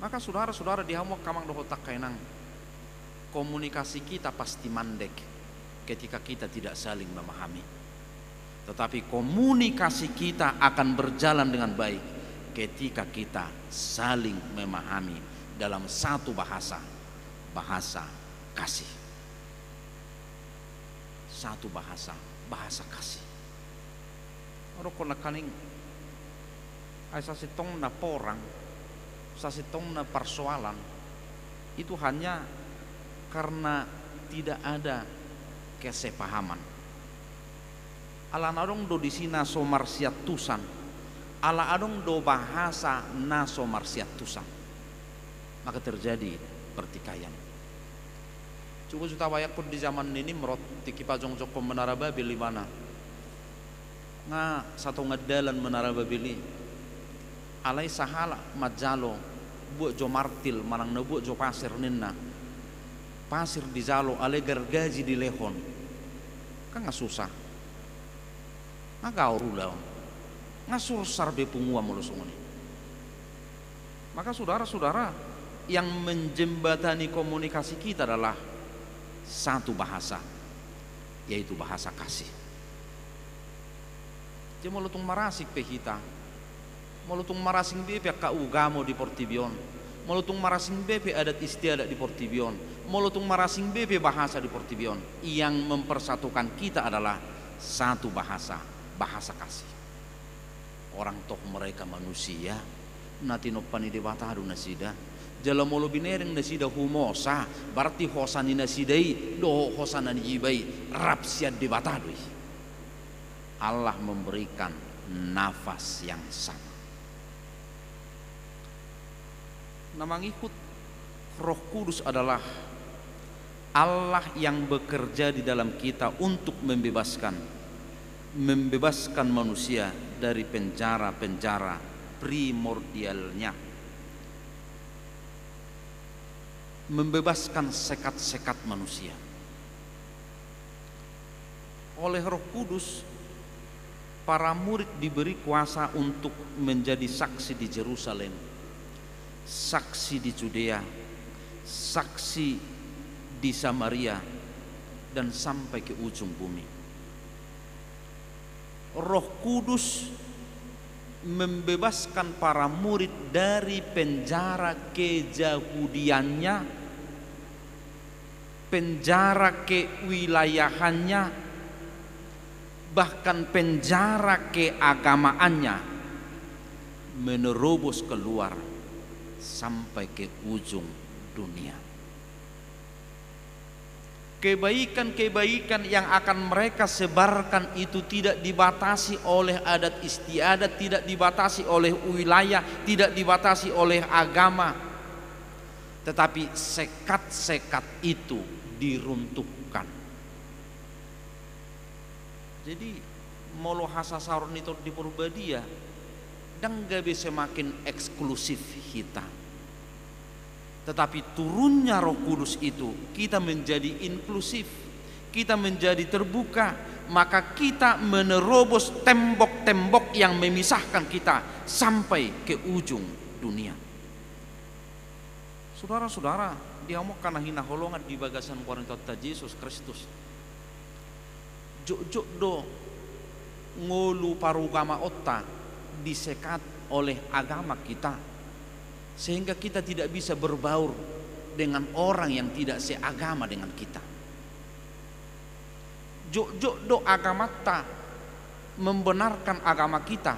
Maka saudara-saudara di hamok kamang dohotak kainang, komunikasi kita pasti mandek ketika kita tidak saling memahami. Tetapi komunikasi kita akan berjalan dengan baik ketika kita saling memahami dalam satu bahasa, bahasa kasih. Satu bahasa, bahasa kasih. Oro kona kaning ay sasitong na porang, sasitong na persoalan itu hanya karena tidak ada kesepahaman. Ala adong do di sina so marsiatusan, ala adong do bahasa na so marsiatusan, maka terjadi pertikaian. Cukup juta wayak pun di zaman ini merot tiki pajong joko Menara Babel di mana? Nga satu ngedalan Menara Babel alai sahala majalo buat jo martil manang na buat jo pasir ninna. Pasir di jalo ale gergaji di lehon kan nggak susah nggak gauru daun nggak sursar be pungua mulusunguni. Maka saudara-saudara, yang menjembatani komunikasi kita adalah satu bahasa, yaitu bahasa kasih. Jadi molutung marasik pehita, molutung marasing bepe kaugamo di Portibion, molutung marasing bepe adat istiadat di Portibion, molutung marasing bepe bahasa di Portibion. Yang mempersatukan kita adalah satu bahasa, bahasa kasih. Orang toh mereka manusia, natino pani de batadu nasida. Jala molo binereng nasida humosa, berarti hosani nasidai, do hosanani jibai, rapsiad de batadu. Allah memberikan nafas yang sama. Nama ngikut Roh Kudus adalah Allah yang bekerja di dalam kita untuk membebaskan manusia dari penjara-penjara primordialnya, membebaskan sekat-sekat manusia. Oleh Roh Kudus, para murid diberi kuasa untuk menjadi saksi di Yerusalem, saksi di Judea, saksi di Samaria, dan sampai ke ujung bumi. Roh Kudus membebaskan para murid dari penjara keyahudiannya, penjara kewilayahannya, bahkan penjara keagamaannya, menerobos keluar sampai ke ujung dunia. Kebaikan-kebaikan yang akan mereka sebarkan itu tidak dibatasi oleh adat istiadat, tidak dibatasi oleh wilayah, tidak dibatasi oleh agama, tetapi sekat-sekat itu diruntuhkan. Jadi molo hasa sauron itu di Purbadia dan gak bisa makin eksklusif kita. Tetapi turunnya Roh Kudus itu kita menjadi inklusif, kita menjadi terbuka, maka kita menerobos tembok-tembok yang memisahkan kita sampai ke ujung dunia. Saudara-saudara, diamuk karena hina holongan di bagasan Korinta Yesus Kristus. Jok do ngolu parugama otta disekat oleh agama kita, sehingga kita tidak bisa berbaur dengan orang yang tidak seagama dengan kita. Jok do agama ta membenarkan agama kita,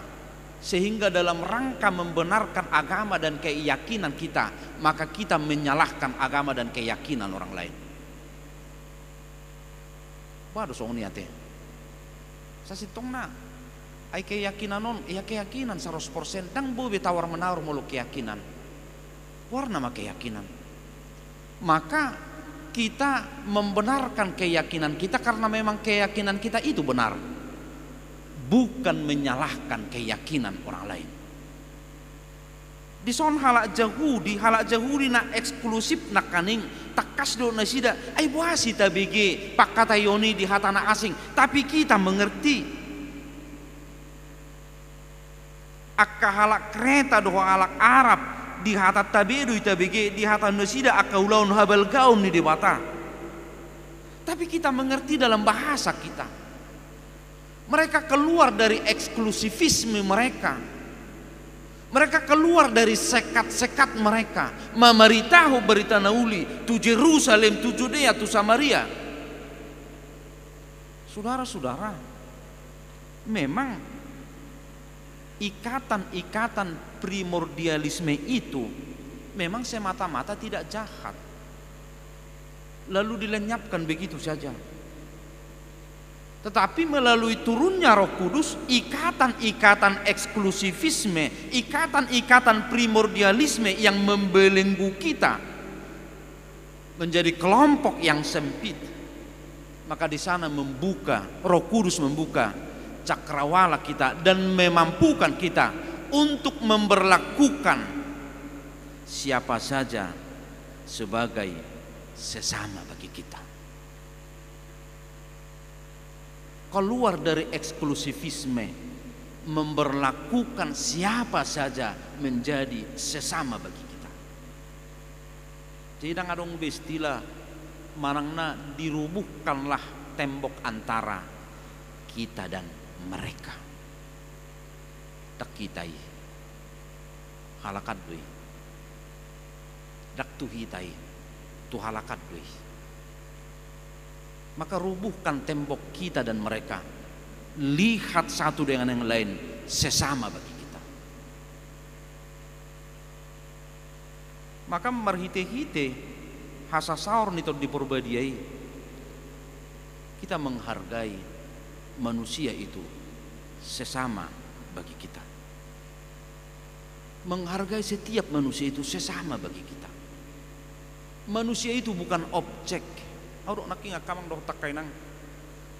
sehingga dalam rangka membenarkan agama dan keyakinan kita, maka kita menyalahkan agama dan keyakinan orang lain. Waduh song niate. Sasitongna ai keyakinan non, ya keyakinan 100% dang bobe tawar menawar mulu keyakinan. Warna mah keyakinan. Maka kita membenarkan keyakinan kita karena memang keyakinan kita itu benar, bukan menyalahkan keyakinan orang lain. Di son halak Yahudi na eksklusif nak kaning takas do nasida ai buasi tabege pak kata yoni di hatana asing, tapi kita mengerti akka halak kereta do halak Arab di hata tabedu itabege di hata nasida akaulaun habal gaun di bata, tapi kita mengerti dalam bahasa kita. Mereka keluar dari eksklusivisme mereka, mereka keluar dari sekat-sekat mereka, memeritahu berita nauli tu Yerusalem, tu Judea, tu Samaria. Saudara-saudara, memang ikatan-ikatan primordialisme itu memang semata-mata tidak jahat, lalu dilenyapkan begitu saja. Tetapi melalui turunnya Roh Kudus, ikatan-ikatan eksklusivisme, ikatan-ikatan primordialisme yang membelenggu kita menjadi kelompok yang sempit, maka di sana Roh Kudus membuka cakrawala kita dan memampukan kita untuk memberlakukan siapa saja sebagai sesama bagi kita. Keluar dari eksklusivisme, memberlakukan siapa saja menjadi sesama bagi kita. Tidak ada istilah marangna dirubuhkanlah tembok antara kita dan mereka. Tak kitai halakat doi, dak tuhitai tu halakat doi. Maka rubuhkan tembok kita dan mereka. Lihat satu dengan yang lain sesama bagi kita. Maka marhite-hite hasasaur nito di Purbadiai, kita menghargai manusia itu sesama bagi kita. Menghargai setiap manusia itu sesama bagi kita. Manusia itu bukan objek. Audok naking akamang dok takainang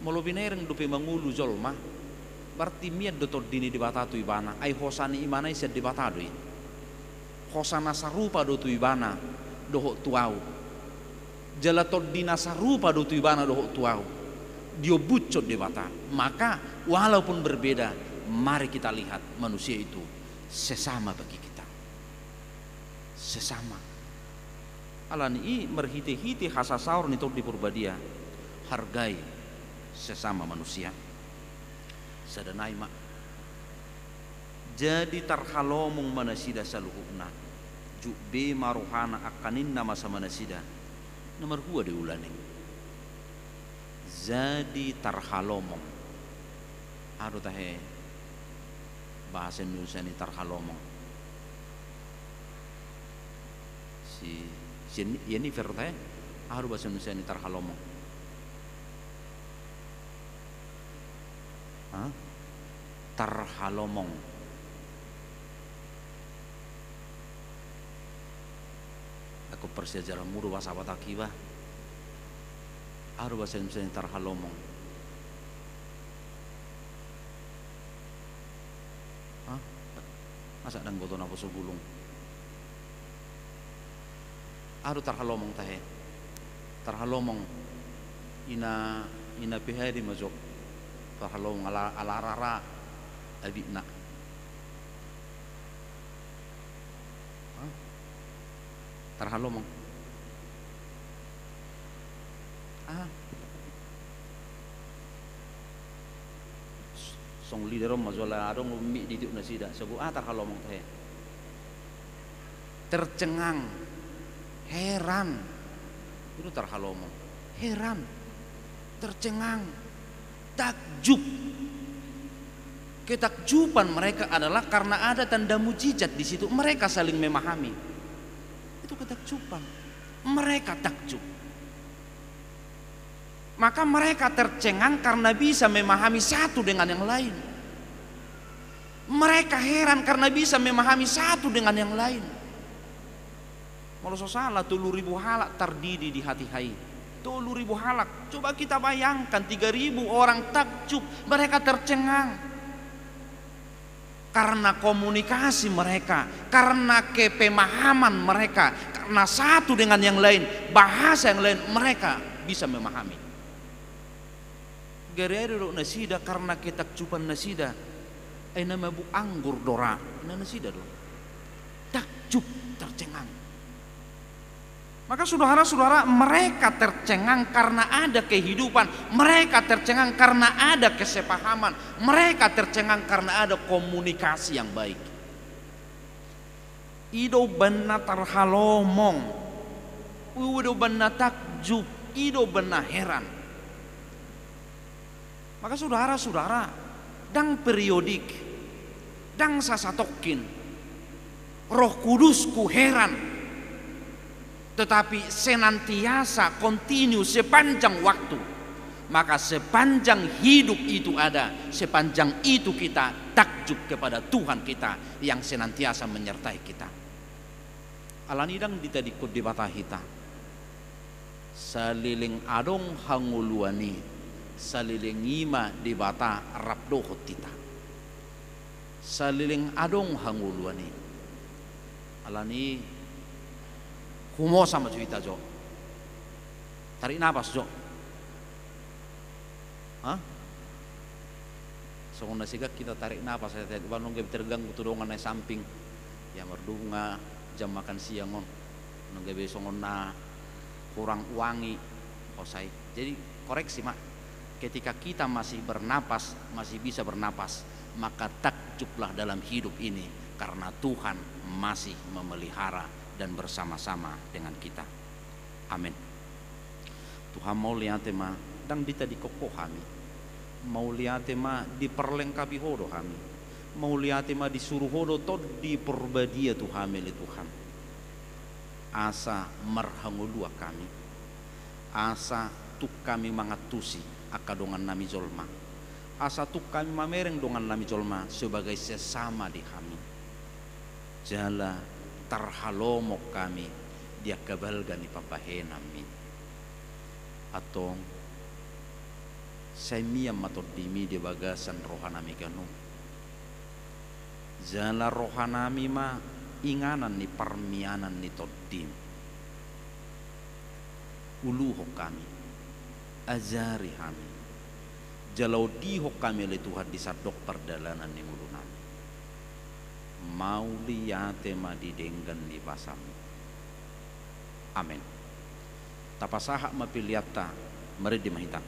molobinereng dupe mangulu jolma berarti miad dotod dini di batatu ibana ai hosani imana ised di batadui hosana sarupa do tu ibana doho tuau jalatod dina sarupa do tu ibana doho tuau dio bucot di bata. Maka walaupun berbeda, mari kita lihat manusia itu sesama bagi kita, sesama. Alani merhiti-hiti hasasaur nito di Purbadia, hargai sesama manusia. Sadanai mak jadi tarhalomung manasida saluhukna jube maruhana akanin nama sama nasida nomor 2 diulangi. Jadi tarhalomong aduh tahe bahasa Indonesia ini tarhalomong si Jennifer tahe aduh bahasa Indonesia ini tarhalomong tarhalomong aku persejarah muru bahasa Batakiba aduh bahasa Indonesia ini tarhalomong masa dan goto napo subulung aduh tarhalomong tahe tarhalomong ina pihari majok tarhalomong ala rara abikna tarhalomong song lidero mazola adong umi didik nasida sabu tarhalomong tahe tercengang heran itu tarhalomong heran tercengang takjub. Ketakjuban mereka adalah karena ada tanda mujizat di situ, mereka saling memahami. Itu ketakjuban. Mereka takjub. Maka mereka tercengang karena bisa memahami satu dengan yang lain. Mereka heran karena bisa memahami satu dengan yang lain. Kalau salah 10.000 halak terdiri di hati hai. 10.000 halak. Coba kita bayangkan 3.000 orang takjub, mereka tercengang. Karena komunikasi mereka, karena kepemahaman mereka, karena satu dengan yang lain, bahasa yang lain, mereka bisa memahami. Gara-gara nasida karena ketakjuban nasida, nama bu anggur dora, nasida do, takjub tercengang. Maka saudara-saudara, mereka tercengang karena ada kehidupan, mereka tercengang karena ada kesepahaman, mereka tercengang karena ada komunikasi yang baik. Ido benar tarhalomong, ido benar takjub, ido benar heran. Maka saudara-saudara, dang periodik, dang sasatokin, Roh Kudusku heran. Tetapi senantiasa kontinu sepanjang waktu. Maka sepanjang hidup itu ada, sepanjang itu kita takjub kepada Tuhan kita yang senantiasa menyertai kita. Alanidang dita dikut di bata hita, saliling adong hanguluani, saliling ima di bata rapdohot kita, saliling adong hanguluani. Alani humo sama cerita Jo. Tarik nafas Jo. So nasiga kita tarik nafas saya tadi banung ge terganggu tudongan na samping. Ya merdunga jam makan siang on. Nang ge besongon na kurang wangi Hosai. Jadi koreksi mak, ketika kita masih bernapas, masih bisa bernapas, maka takjublah dalam hidup ini karena Tuhan masih memelihara dan bersama-sama dengan kita. Amin. Tuhan mau lihat ma dang dita di kokoh kami, mau lihat ma diperlengkapi hodo kami, mau lihat ma disuruh hodo tod di perbadia Tuhan milik Tuhan. Asa marhangulua kami, asa tuk kami mangatusi akadongan nami jolma, asa tuk kami mamereng dongan nami jolma sebagai sesama di kami. Jala tarhalomok kami dia kabalgan ni papahenami atong semia matodimi di bagasan rohanami kanu. Jala rohanami ma inganan ni parmianan ni todim. Uluho kami, ajari kami, jalau diho kami oleh Tuhan disadok perdalanan ni mulu nami. Mau liyate ma didenggan di pasami. Amin. Tapasaha mapiliata mari di mahita.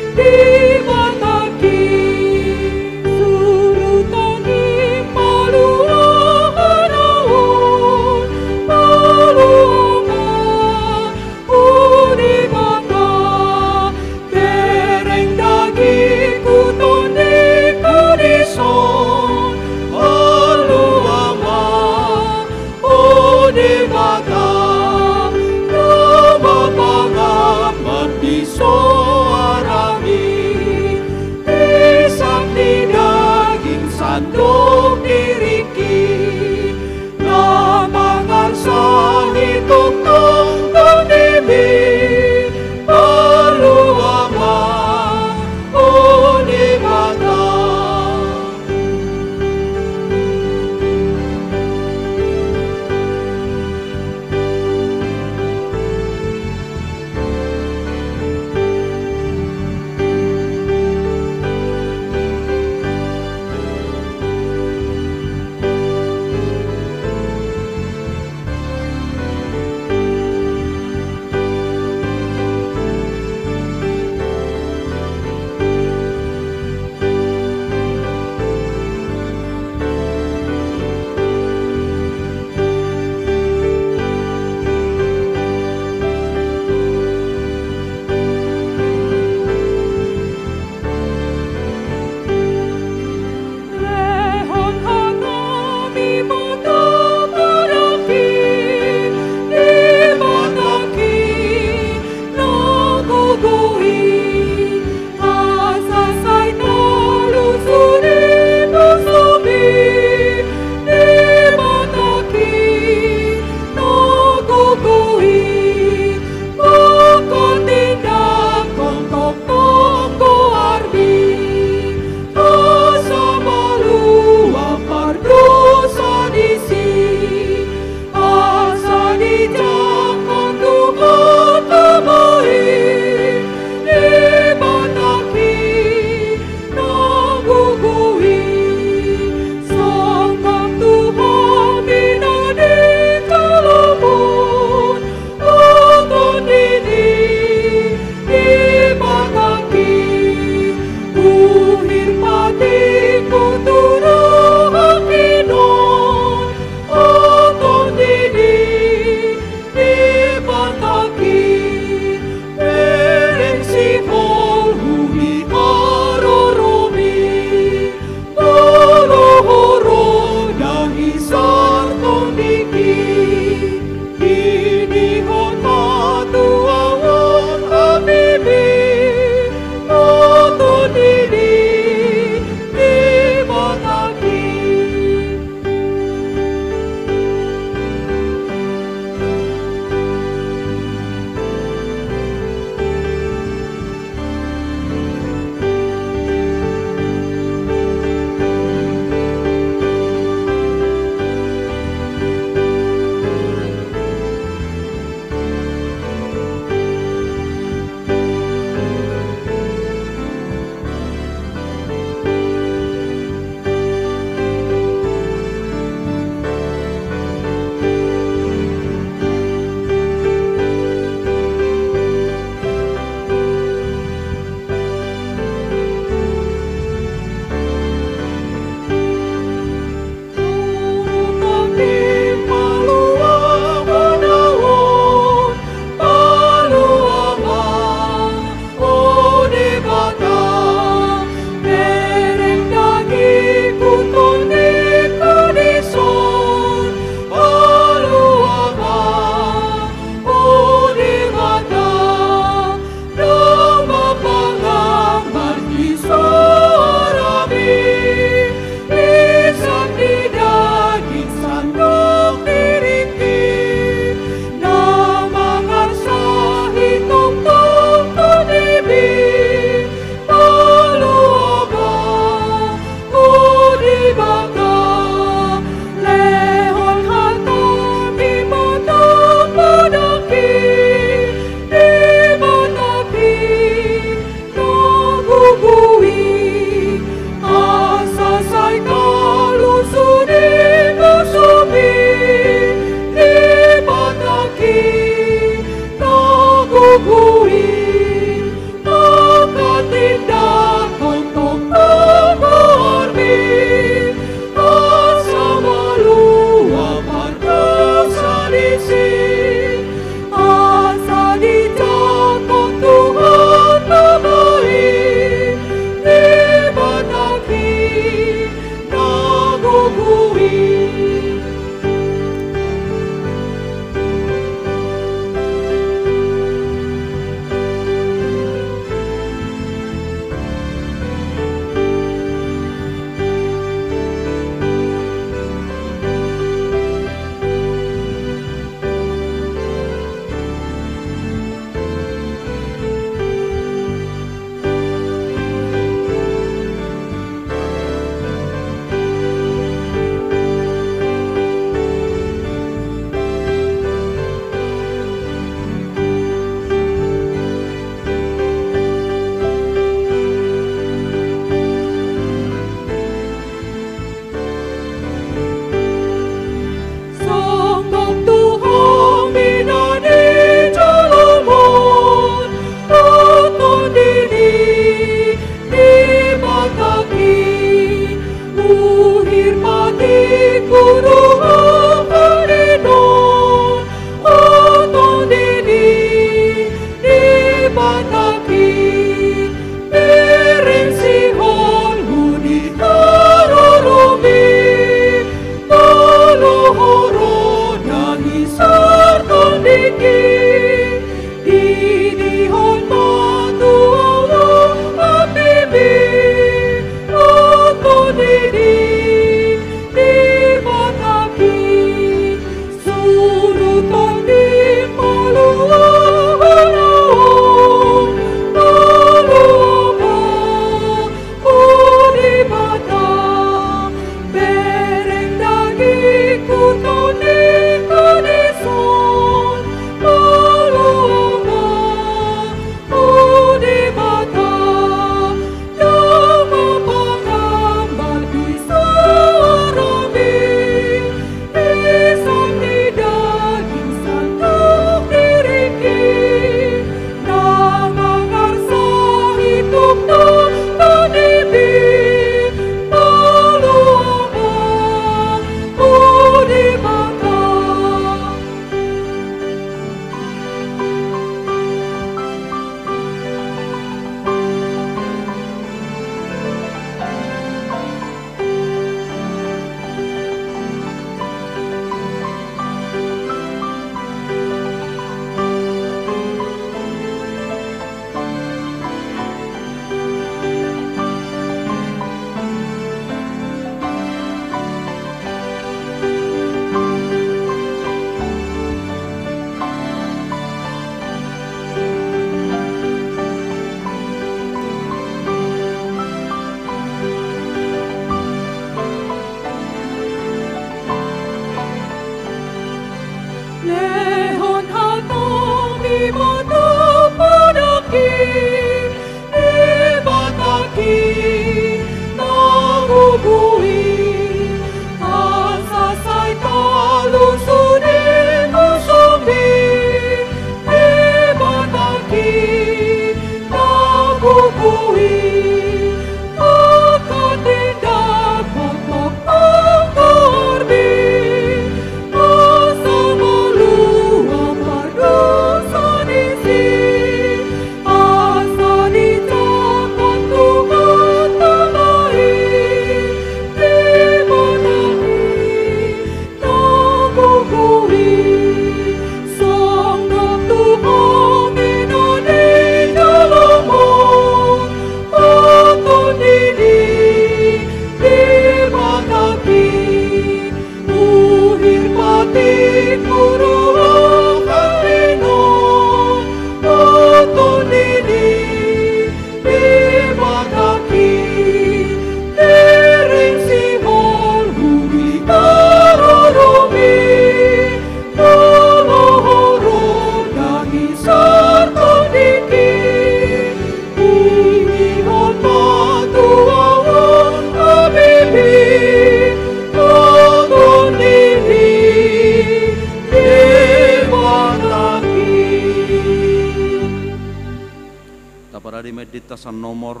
meditasan nomor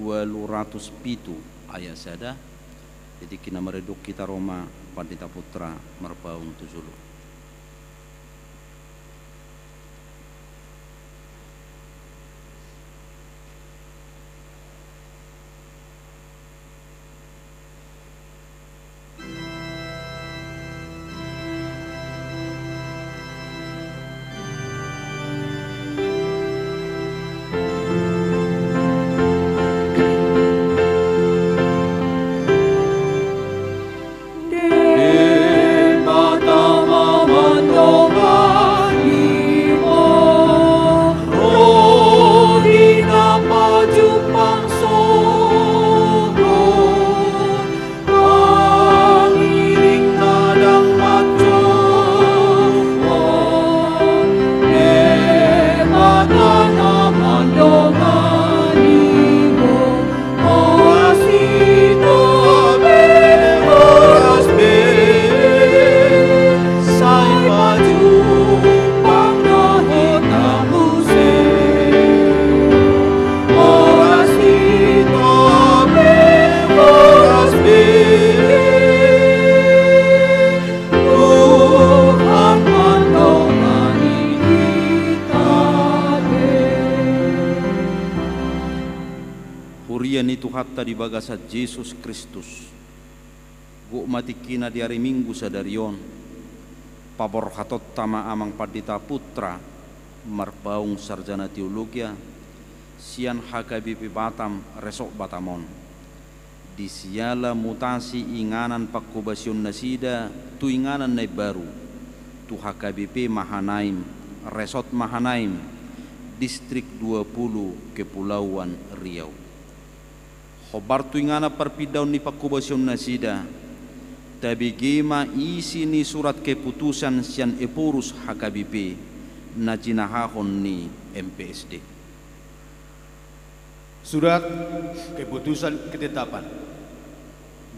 207 ayat sada. Jadi kina mereduk kita Roma Pandita Putra Merbaung Tujulu. Di bagasa Yesus Kristus gu mati kina di hari Minggu sadarion pabor hatot tama amang Pandita Putra Merbaung sarjana teologia sian HKBP Batam resok Batamon di siala mutasi inganan pakubasion nasida tu inganan nai baru tu HKBP Mahanaim resort Mahanaim distrik 20 Kepulauan Riau. Khobar tu ingana perpidaun ni pakubasion nasida tabi gema isi ni surat keputusan sian epurus HKBP na jinahahon ni MPSD. Surat keputusan ketetapan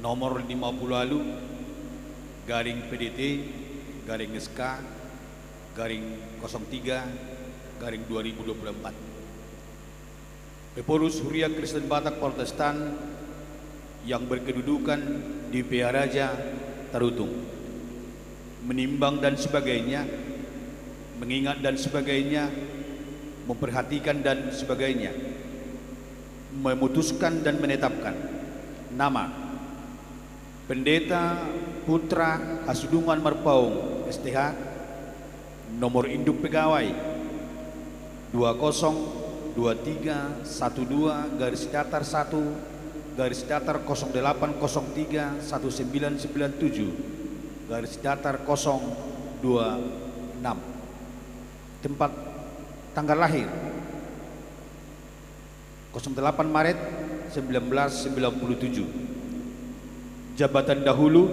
nomor 50 lalu garing PDT garing SK garing 03 garing 2024 Epurus Huria Kristen Batak Protestan yang berkedudukan di PH Raja Tarutung menimbang dan sebagainya, mengingat dan sebagainya, memperhatikan dan sebagainya, memutuskan dan menetapkan nama Pendeta Putra Hasudungan Merbaung STH, nomor induk pegawai 20.12-13-12-08-03-1997-026. Tempat tanggal lahir 08 Maret 1997. Jabatan dahulu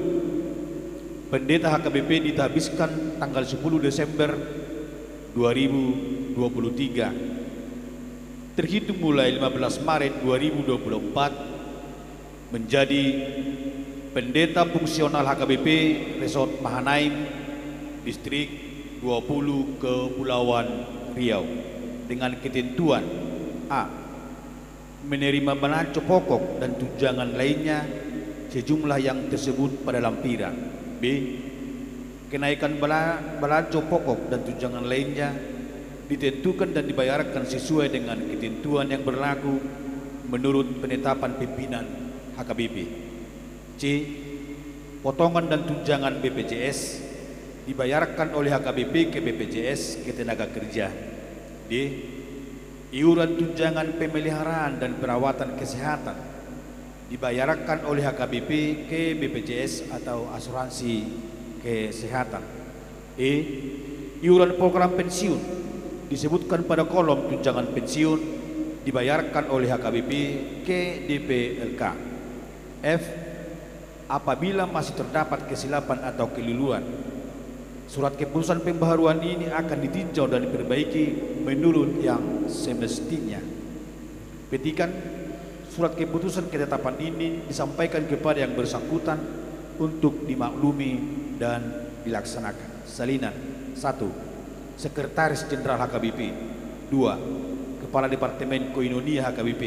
Pendeta HKBP ditahbiskan tanggal 10 Desember 2023. Terhitung mulai 15 Maret 2024 menjadi Pendeta Fungsional HKBP Resort Mahanaim Distrik 20 Kepulauan Riau dengan ketentuan A. Menerima balaco pokok dan tunjangan lainnya sejumlah yang tersebut pada lampiran. B. Kenaikan balaco pokok dan tunjangan lainnya ditentukan dan dibayarkan sesuai dengan ketentuan yang berlaku menurut penetapan pimpinan HKBP. C. Potongan dan tunjangan BPJS dibayarkan oleh HKBP ke BPJS Ketenaga Kerja. D. Iuran tunjangan pemeliharaan dan perawatan kesehatan dibayarkan oleh HKBP ke BPJS atau asuransi kesehatan. E. Iuran program pensiun disebutkan pada kolom tunjangan pensiun dibayarkan oleh HKBP ke DPLK. F. Apabila masih terdapat kesilapan atau keliruan, surat keputusan pembaharuan ini akan ditinjau dan diperbaiki menurut yang semestinya. Petikan surat keputusan ketetapan ini disampaikan kepada yang bersangkutan untuk dimaklumi dan dilaksanakan. Salinan 1. Sekretaris Jenderal HKBP. 2. Kepala Departemen Koinonia HKBP.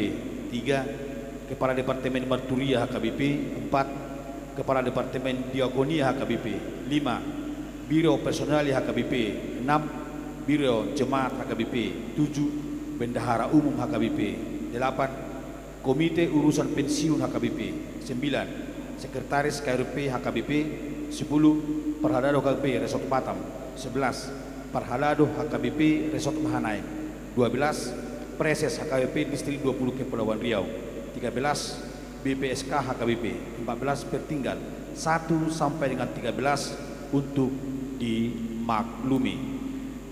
3. Kepala Departemen Marturia HKBP. 4. Kepala Departemen Diakonia HKBP. 5. Biro Personalia HKBP. 6. Biro Jemaat HKBP. 7. Bendahara Umum HKBP. 8. Komite Urusan Pensiun HKBP. 9. Sekretaris KRP HKBP. 10. Perhalado HKBP Resort Batam. 11. Perhalado HKBP Resort Mahanaim. 12. Preses HKBP Distrik 20 Kepulauan Riau. 13. BPSK HKBP. 14. Pertinggal 1 sampai dengan 13 untuk dimaklumi.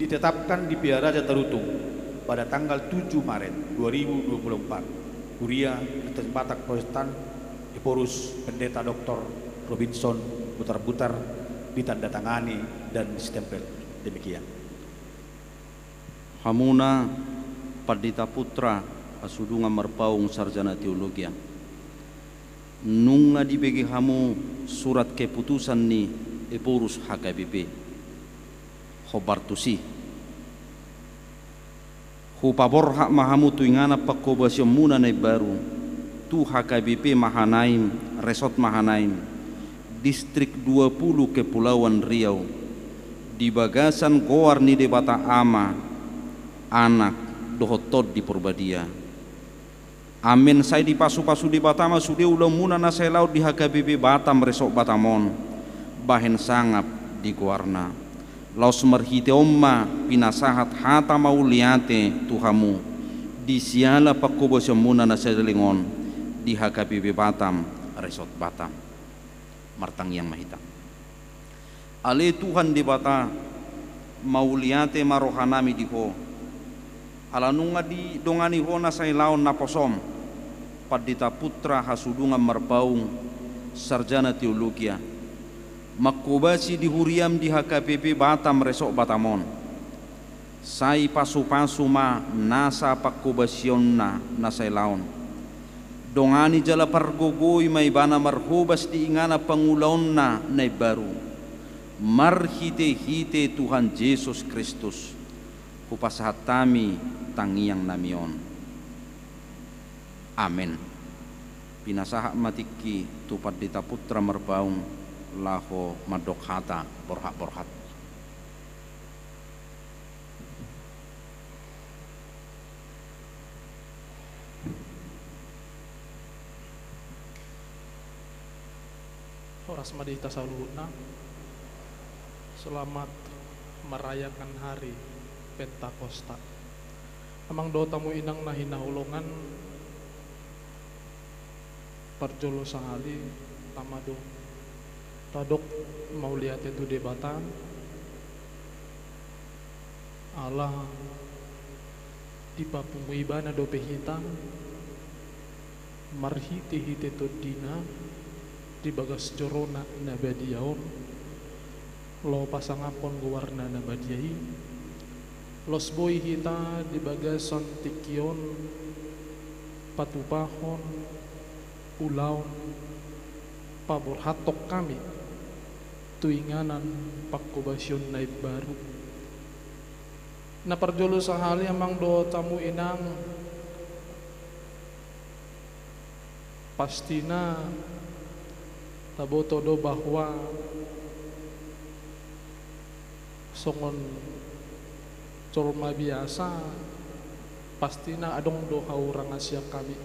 Ditetapkan di Pia Raja Tarutung pada tanggal 7 Maret 2024. Kuria Kristen Batak Protestan Eporus Pendeta Dr. Robinson Butar-Butar ditandatangani dan distempel. Demikian. Hamuna Pandita Putra Asudunga Merpaung Sarjana Teologi. Nunga dibagi hamu surat keputusan ni Eporus HKBP. Hobartusi. Hupabor hak mahamu tuingana pakobasyo muna na baru. Tu HKBP Mahanaim, Resort Mahanaim, Distrik 20 Kepulauan Riau. Di bagasan goar ni debata ama, anak, dohotod di Purbadia. Amin saya di pasu-pasu di Batama sudah ulang muna na saya laut di HKBP Batam Resort Batamon. Bahen sangap di Guarna. Laus merhite omma pinasahat hata mauliate tuhamu. Di siala pakobos muna na saya lingon di HKBP Batam Resort Batam. Martang yang mahitang. Ale Tuhan di Bata mauliate marohanami di ho. Alanunga di dongani hona say laon na posom. Pandita Putra Hasudunga Merpaung Sarjana Teologia. Makubasi di huriam di HKBP Batam Resort Batamon. Say pasu-pasu ma nasa pakubasyon na say laon. Dongani jala pargogoy may bana marhubas di ingana pangulaon na baru. Marhite-hite Tuhan Yesus Kristus. Kupasahat tami tangiyang namion. Amin. Pinasaha matiki tu Pandita Putra Merpaung laho madokhata borhat-borhat. Horas madita saluna. Selamat merayakan hari Pentakosta. Amang do tamu inang na hinahulungan parjolo sangali tamado tadok mauliat itu debatan Allah di papumuiba na dope hitang marhiti-hiti todina di bagas jorona na badiyaon lo pasangapon guwarna na badiyai los boy hita di bagasan tikion patupahon ulaon pabor hatok kami tuinganan pakubasyon na baru na parjolo sa hali amang do tamu inang pastina taboto do bahwa songon corma biasa pasti na adong do haurang asya kami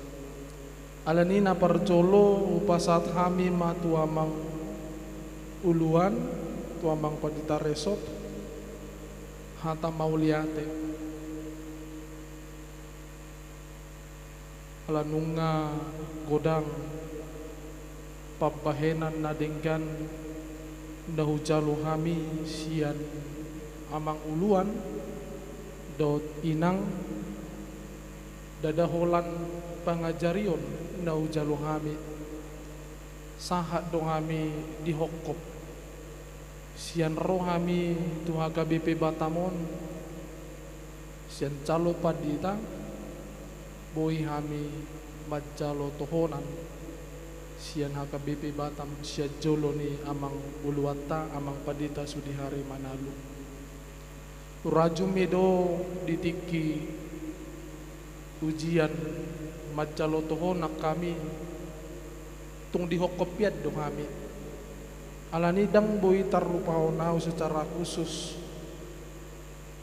alanina parjolo upasat kami matuamang uluan tuamang Pandita Resort hata mauliate alanunga godang pabahenan nadenggan dahujalu kami sian amang uluan dot inang dadaholan pangajarion nau jalo kami sahat dong kami dihokop sian roh kami tu HKBP Batamon sian calo Pandita boy kami majalo tohonan sian HKBP Batam sian jolo ni amang uluwata amang Pandita Sudihari Manalu Raju medo ditiki ujian macalotohonak kami tung dihokopiat dong kami alani dang boy tarlupaonau secara khusus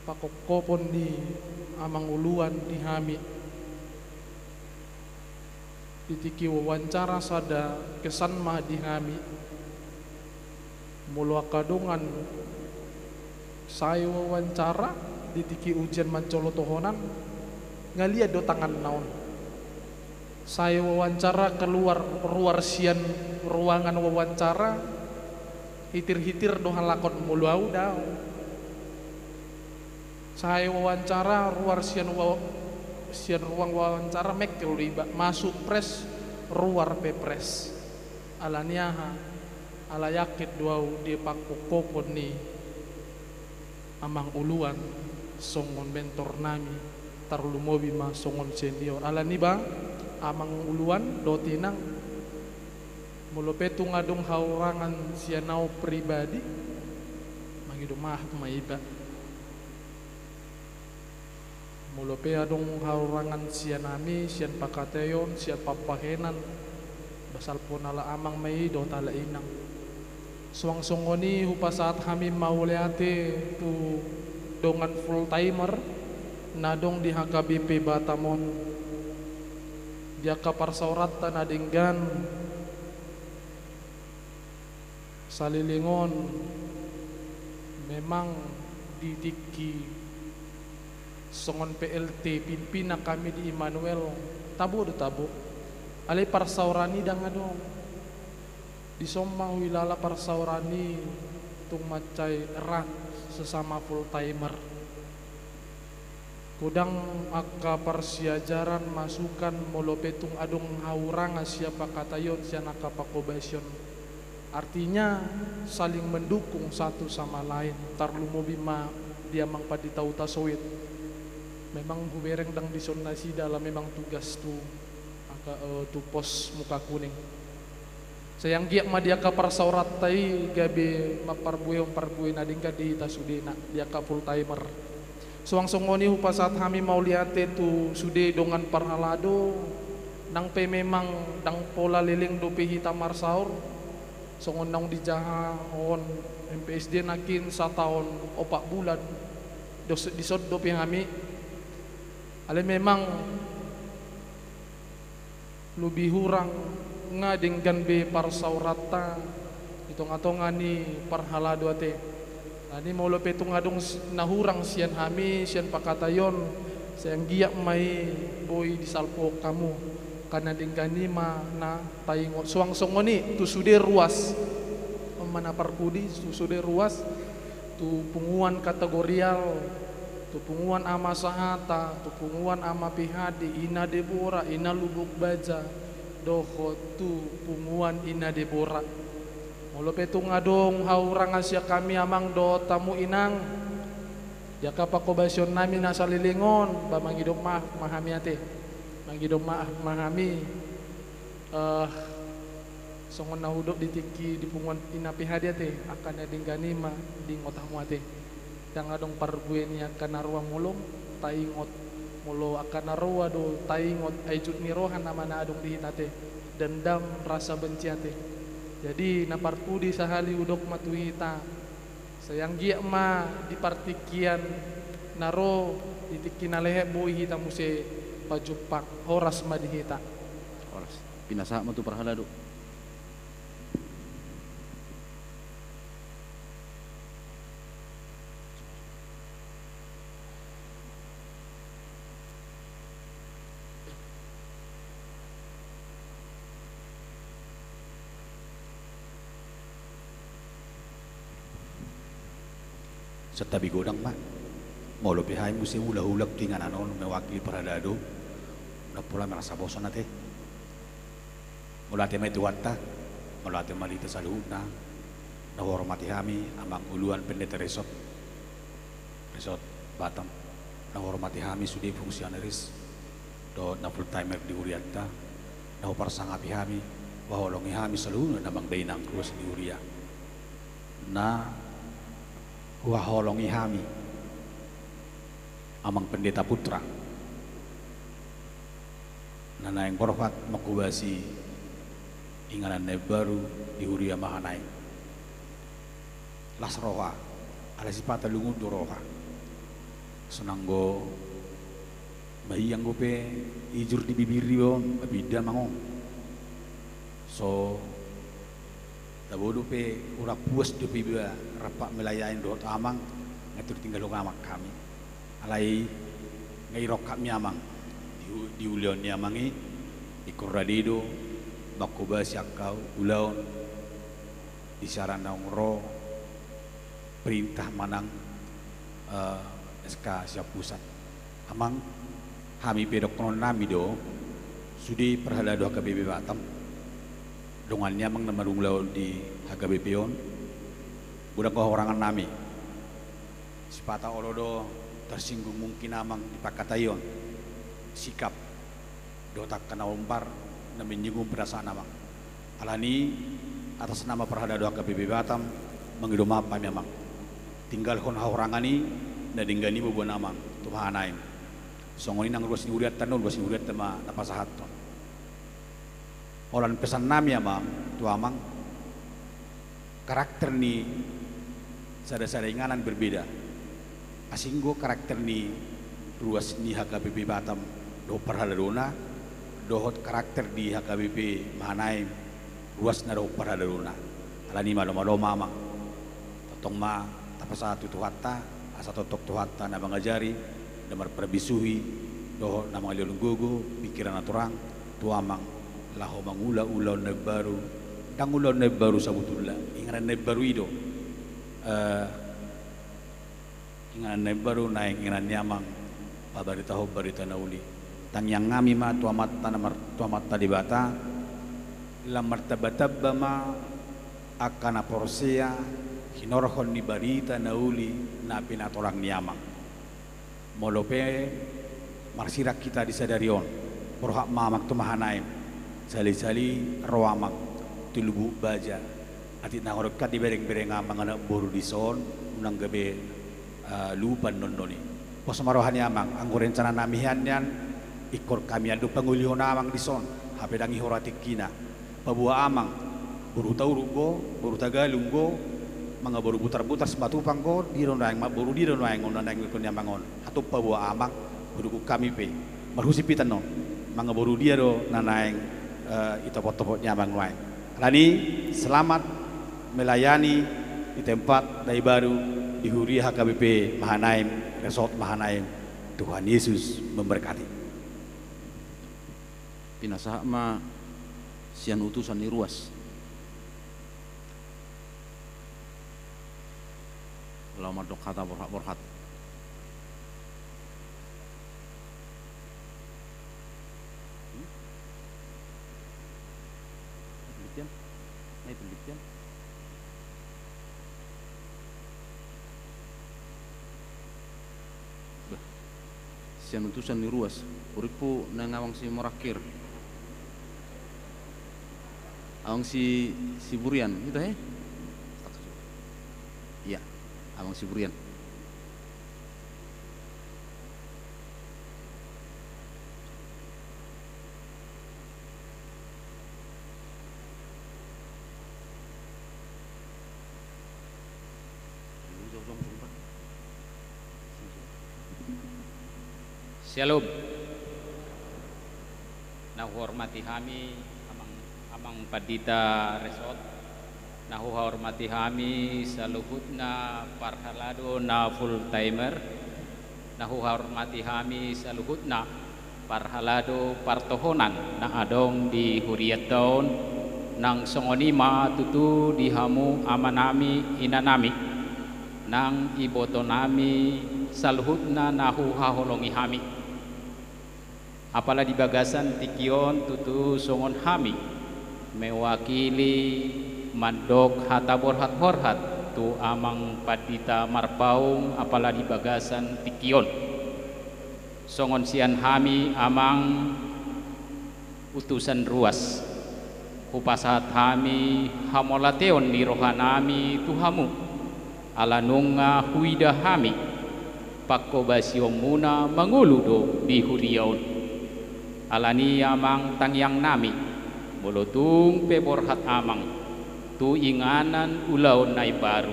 pakokopon di amang uluan di hami ditiki wawancara sada kesan mah di hami mulu akadungan saya wawancara ditiki ujian mancolotohonan ngaliat do tangan naon saya wawancara keluar sian ruangan wawancara hitir-hitir dohan lakon mulu au dao saya wawancara sian ruang wawancara mekel riba masuk pres ruar pepres alaniaha ala yakit duau di pakokopon ni amang uluan songon mentor nami tarlu mobi ma songon senior ala ni bang amang uluan do tinang mulo petu ngadung haurangan sianau pribadi mangido mah maiba mulo pe adong haurangan sianami sian pakateyon sian papahenan basal pun ala amang mai do tala inang suang songoni hupa saat kami mau leate tu dongan full timer nadong di HKBP Batamon dia kapar saurat tanadinggan salilingon memang ditiki songon PLT pimpina kami di Immanuel tabu alai parsaurani dang adong di somang wilala parsaurani tung macai erat sesama full timer kudang aka parsiajaran masukan molopetung adong haurang siapa katayon siana kapakobasyon artinya saling mendukung satu sama lain tarlu mobima dia mang padi tau tasowit memang hubereng dang disonasi dalam memang tugas tu aka tu pos muka kuning sayang giak ma dia ka parsaurat tai gabe parbuy nading ka di tasudena dia ka full timer suang songoni hupa saat kami mau liate tu sude dongan parhalado nang pe memang dang pola liling dope hitam marsaur songon nang dijaha on MPSD nakin 1 tahun 4 bulan disod dope kami ale memang lebih hurang nga dinggan be parsaurata itong-atongan ni parhalado ate ani mau lope tung adong nahurang sian hami sian pakatayon sayang giyak mai boy disalpo kamu karena dingkani ma na taingot suang songoni tu sude ruas mana parkudi tu sude ruas tu punguan kategorial tu punguan ama sahata tu punguan ama pihadi ina debora ina lubuk baja doho tu punguan ina debora molo petung adong haurang asya kami amang do tamu inang jaka pakobasyon nami nasalilingon ba mangidom mahami ate mangidom mahami songon nahudok ditiki di punguan ina pihadi ate akan adinggani ma ding otamu ate yang adong parbueni akan narwa mulong taingot mulo akan narwa do taingot aijut nirohan nama na adong dihinate dendam rasa benci ate jadi naparpudi sahali udok matuhita sayang giak ma di partikian naro ditiki nalehe boi hita muse pajupak horas ma dihita Horas pinasa mo tu parhalado sa tabi godang ma molo pihay mo si hula-hulak tingan anon mewakili paradado na pula merasa bosan nate mula te may tuwata mula te malita sa luhug na nahormati kami amang uluan pendeta resort Batam nahormati kami sudi fungsionaris do na full timer di Urianta nahoparsangapi kami waholongi kami sa luhug na namang dainang krus di Uria na waholongi kami amang pendeta putra Nana yang korfat makubasi inganan baru di Huria Mahanai las roha ala sipata lungu do roha senanggo mahiyang gope ijur di bibiri on babida mango so tabodo pe ura puas do biba rapak melayain do amang ngatur tinggal ngamak kami alai ngai rokak mi amang di ulion ni amangi ikuradido bakuba siakau ulaun di sarana ngro perintah manang SK siap pusat amang kami pedok non nami do sudi perhala do HKBP Batam dongannya amang nama runglau di HKBP on budak kehorangan nami sepata olodo tersinggung mungkin amang di Pakatayon sikap dotak kena umpar na menyinggung perasaan amang alani atas nama perhada doa HKBP Batam mengidom apa memang tinggal hon haurangani na dinggani bubuan amang tumahanaim songoni nang ruas niuriat tanul ruas niuriat tema napasahat ton olan pesan nami amang tu amang karakter ni sada-sada inganan berbeda asinggo karakter ni ruas ni HKBP Batam do perhada dona dohot karakter di HKBP Mahanaim ruas na do perhada dona alani malo-malo mama totong ma tapasa tutuhatta asa totok tuhatta na mangajari damar perbisuhi dohot na mga lulunggugo pikiran naturang tuamang laho mangula-ulaw na baru dangulaw na baru sabutullah inganan na baru ido inganan na baru na inganan nyamang pabarita ho barita na uli tang yang ngami ma tuamatta di bata la martabatabba ma akana porsia hinorhon ni barita na uli na pinatolang niyamang molope marsirak kita di sadarion porhak mamak tumahanaim sali-sali roamak tulubu baja atit na horokat di bereng-bereng amang anak boru di son unang gabe lupan nondoni pos marohan yamang ang rencana namihan yan ikor kami adu pangulio namang di son hape dangi horatik kina pabua amang buru taurugo buru tagalunggo mga buru butar-butar sematupang ko di ron daeng maburu di ron daeng onan daeng ikon yamangon hatup pabua amang buru kami pe marhusipitan no mga buru dia do nanaeng itopot-topot nyamang lain lani selamat melayani di tempat dai baru di Huria HKBP Mahanaim Resort Mahanaim. Tuhan Yesus memberkati. Pinasaha ma sian utusan ni ruas lama dok kata borhat penelitian penelitian sian utusan ni ruas uripu nangawang si morakir awang si Burian gitu ya iya awang si Burian Shalom. Nahu hormati kami amang Padita Resort. Nahu hormati kami saluhutna parhalado na full timer. Nahu hormati kami saluhutna parhalado partohonan na adong di Huriat Daon nang songonima tutu di hamu amanami inanami nang ibotonami saluhutna nahu haholongi kami. Apalah di bagasan tikion tutu songon hami mewakili mandok hatabor hat tu amang Padita Marpaung apalah di bagasan tikion songon sian hami amang utusan ruas upasat hami hamolateon ni rohanami tuhamu alanunga huida hami pakobasyon muna manguludo di Huriaon alani amang tangyang nami bolotung pe borhat amang tu inganan ulaw na baru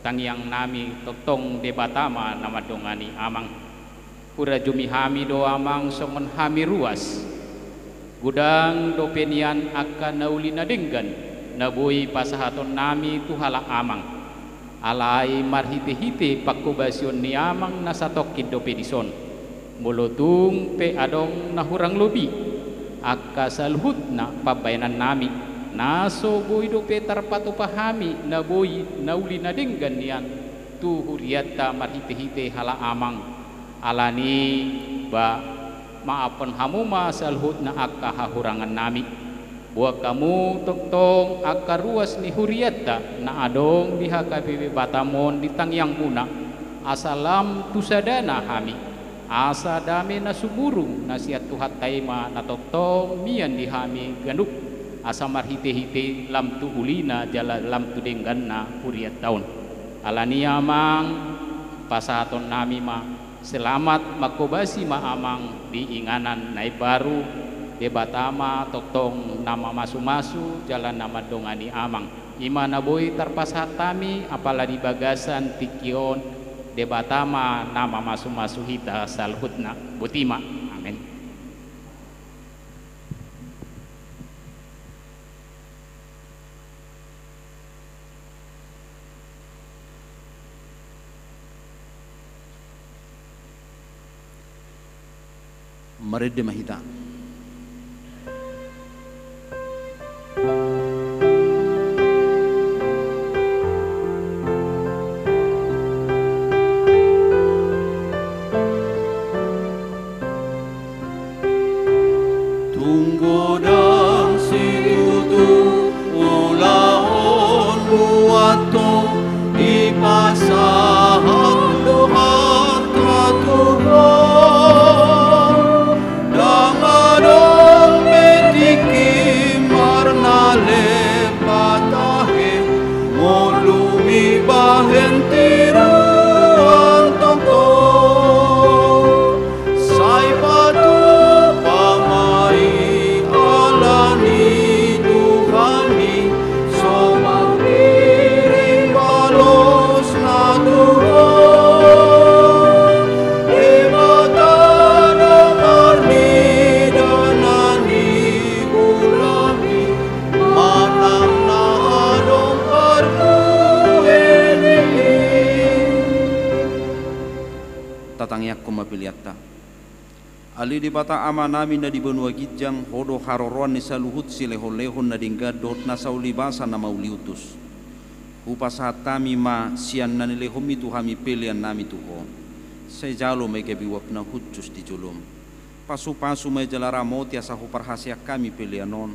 tangyang nami totong debatama nama dongani amang pura jumi hami do amang songon hami ruas gudang do penian akan nauli nadenggan nabui pasahaton nami tuhala amang alai marhite-hite pakubasyon ni amang nasatokid do pedison mulutung pe adong nahurang lobi akka salhut na pabayanan nami naso boy do pe tarpatupahami na boy nauli nadenggan niyan tu huriyata marhite-hite hala amang alani ba maapon hamuma salhut na akka hahurangan nami buat kamu tong akka ruas ni huriyata na adong diha kapibi batamon di tangyang muna asalam tusadana hami asa dami na suburung na siat tuhat taima na tong mian di hami ganduk asa marhite-hite lam tu ulina jala lam tu denggan na huriyat daun alani amang pasaton nami ma selamat makobasi ma amang di inganan nai baru debatama totong nama masu-masu jalan nama dongani amang imana boy tarpasatami apalagi bagasan tikion debatama nama masu-masu hita salhutna butima amin. Marede mahita ali di bata ama nami na di benua gijang hodo haroroan ni saluhut si lehon-lehon na dinggadot na saulibasa na mauliutus upas hatami ma sian na nilehom itu hami pelian nami tuho say jalo may kebiwap na hutsus di julum pasu-pasu may jalaramot ya sa huparhasya kami pelianon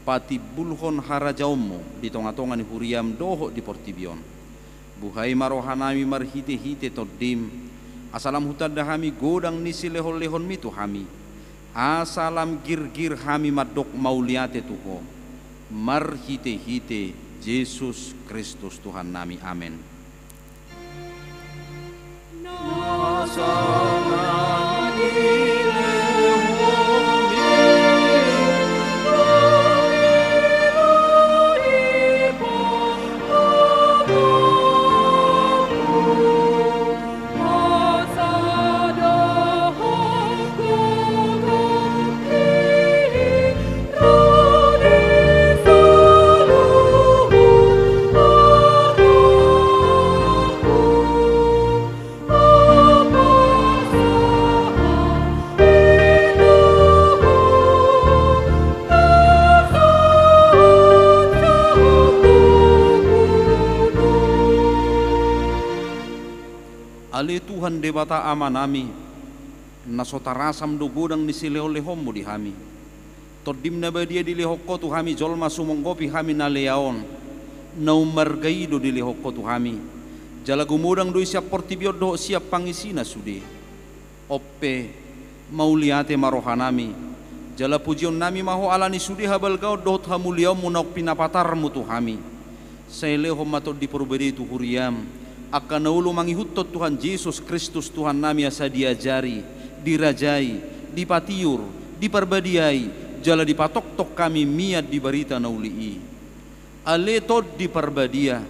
pati bulhon harajaumo di tonga-tonga ni huriam doho di portibion buhay marohanami marhite-hite todim asalam hutan dahami godang nisi lehon-lehon mitu hami asalam gir-gir hami madok mauliate tuho marhite-hite Yesus Kristus Tuhan nami amin. Ali Tuhan debata ama nami nasotarasam do godang ni sileo-lehom mo di hami todim na ba dia di lehokko tu hami jolma sumonggopi hami na leaon naumargaido di lehokko tu hami jala gumudang do siap portibiot do siap pangisina sudi oppe mauliate marohanami jala pujion nami maho alani sudi habal gau dot hamuliam munak pinapatar mutu hami say lehom matot di perbedi tu huriam akan naulu mangihutot Tuhan Yesus Kristus Tuhan nami asa diajari, dirajai, dipatiur, diperbadiai, jala dipatok-tok kami miat di berita naulii. Aletod di perbadia,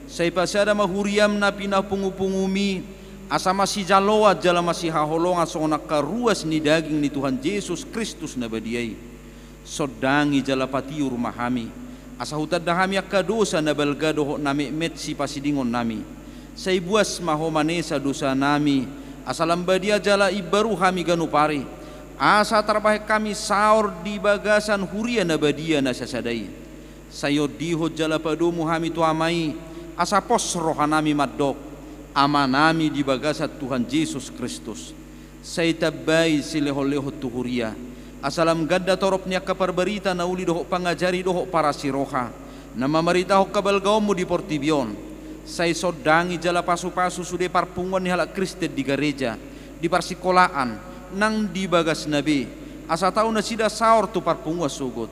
saya pasada mahuriam na pinapungu-pungumi, asa masih jaloa jala masih haholonga sonak karuas ni daging ni Tuhan Yesus Kristus na badiai. Sodangi jala patiur mahami, asa hutad dahami akka dosa na balgado na memet si pasidingon nami. Say buas mahomanesa dosa nami, asa lambadia jala ibaru hami ganupari. Asa terbaik kami saur di bagasan huria na badia na sasadai. Sayo diho jala padomu hami tuamai, asa pos rohanami maddok, amanami di bagasat Tuhan Yesus Kristus. Say tabay sileho-leho tuhuria, asalam ganda torop niya kaparbarita na uli doho pangajari doho para siroha, na mamarita ho kabalgaomu di Portibion. Say sodangi jala pasu-pasu sude parpungan ni halak Kristen di gereja, di parsikolaan, nang di bagas nabi, asa tau na sida saur tu parpunga sugot.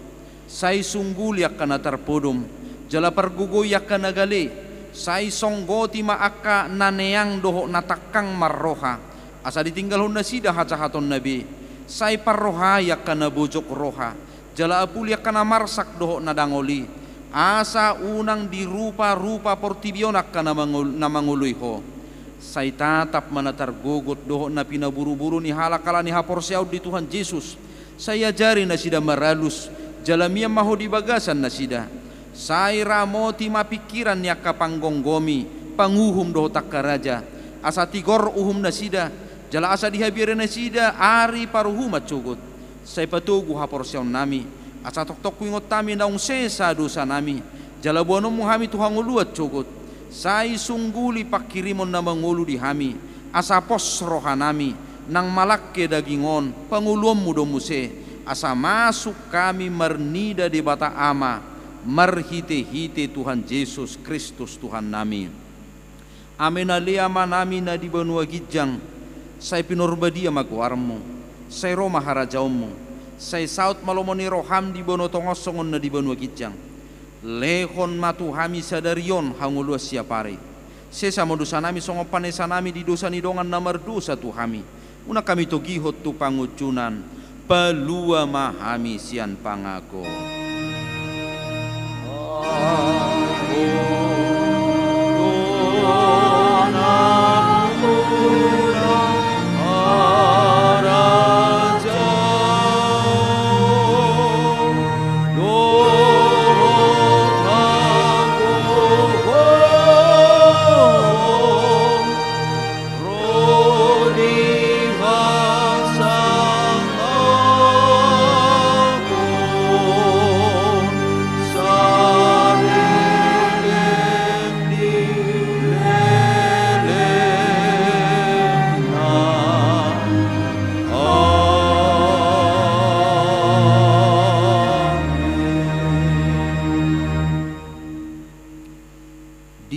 Say sunggul yak kana terpodom, jala pergugoy yak kana gali, say songgoti maaka naneyang doho natakang marroha, asa ditinggal hon na sida hacahaton nabi, say parroha yak kana bojok roha, jala apul yak kana marsak doho nadangoli, asa unang di rupa-rupa Portibionak kana namanguluy ho. Say tatap manatar gogot doho na pinaburu-buru ni halakala ni haporsiaw di Tuhan Yesus. Saya jari na sida maralus, jalamiya maho di bagasan na sida. Say ramoti mapikiran niya kapanggonggomi, panguhum doho takkaraja. Asa tigor uhum na sida, jala asa dihabirin na sida, ari paruhumat cugut. Say patugu haporsiaw nami, asa tok-tok kuingot tami naung sesa dosa nami, jala buanom muhami Tuhan nguluat cugut. Say sungguli pakirimon na mangulu di hami, asa pos rohanami, nang malakke dagingon, panguluam mudo muse, asa masuk kami mernida di bata ama, marhite-hite Tuhan Yesus Kristus Tuhan nami. Amin alia manami na di banua gijang, say pinorbadia maguarmu, say roma harajaumu, say saut malomoni roham di bano tongosongon na di banua gijang. Lehon matu hami sadarion hanguluas siapare. Sesa modusa nami songo panesa nami di dosa ni dongan namar dosa tu hami. Una kami togihot tu pangucunan, palua mahami sian pangako.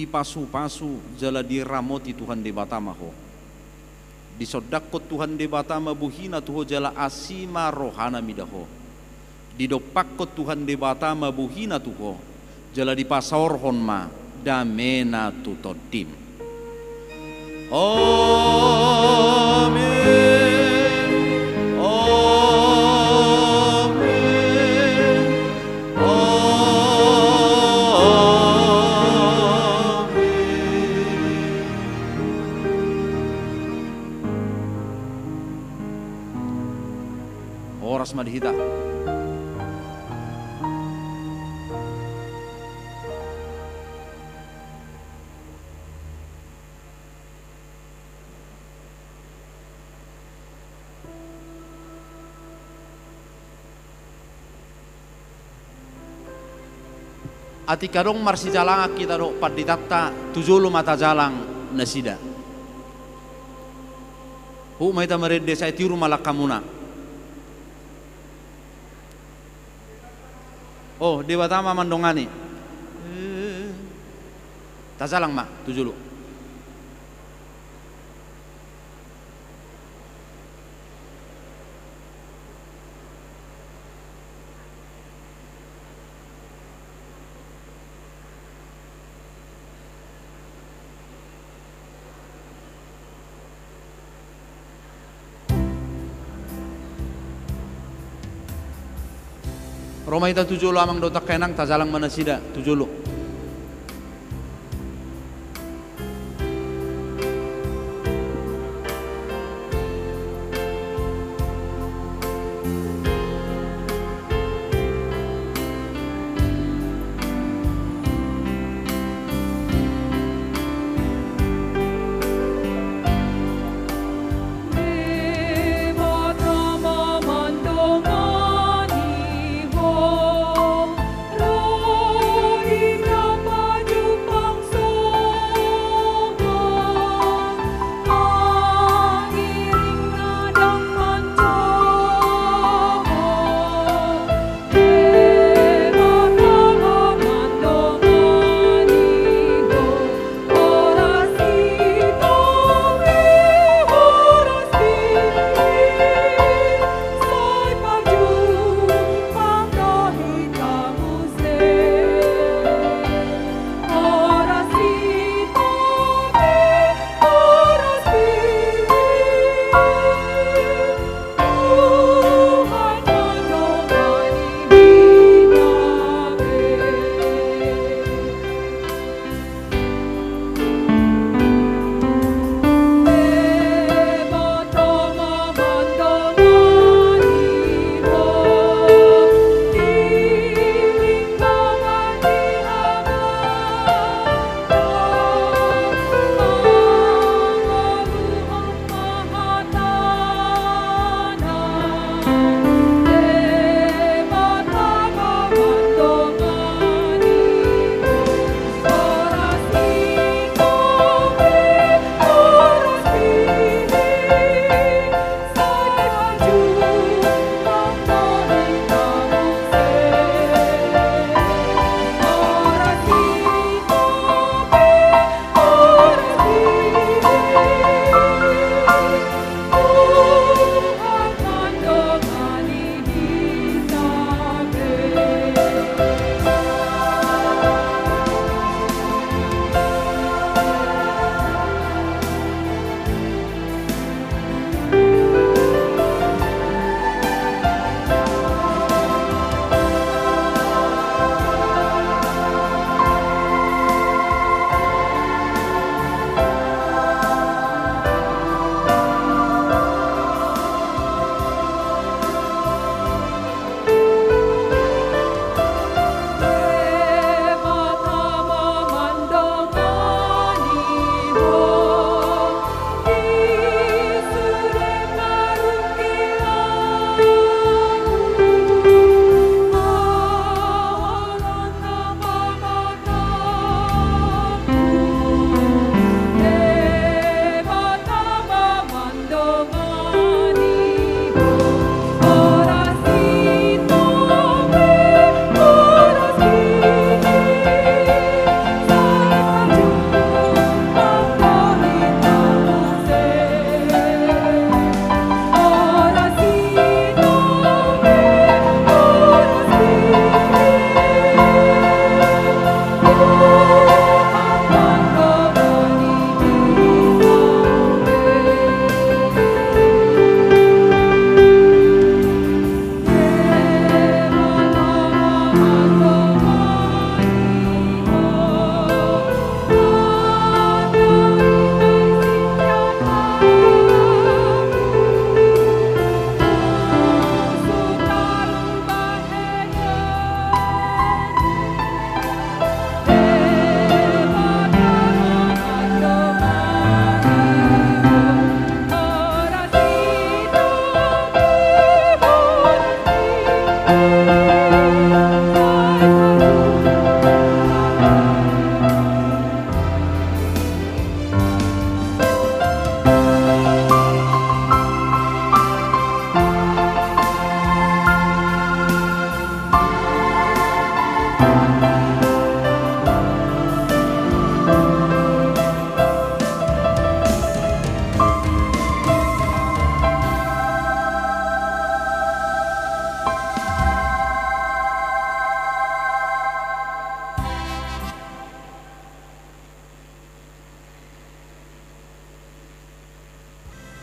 Pasu-pasu jala diramoti Tuhan de batama ho, disodakot Tuhan de batama buhina tuho jala asima rohana midaho, didopakot Tuhan de batama buhina tuho jala dipasaorhon ma damena tutodim. Amin. Oras madihita. Ati kadong marsi jalang kita do paditatta tujulu mata jalang nasida. Hu maita merede saya tiru malakamuna. Oh, Dewa Tama mandongani. Tazalang mak tujulu. Roma ita tujulu amang dotak kenang tazalang manasida tujulu.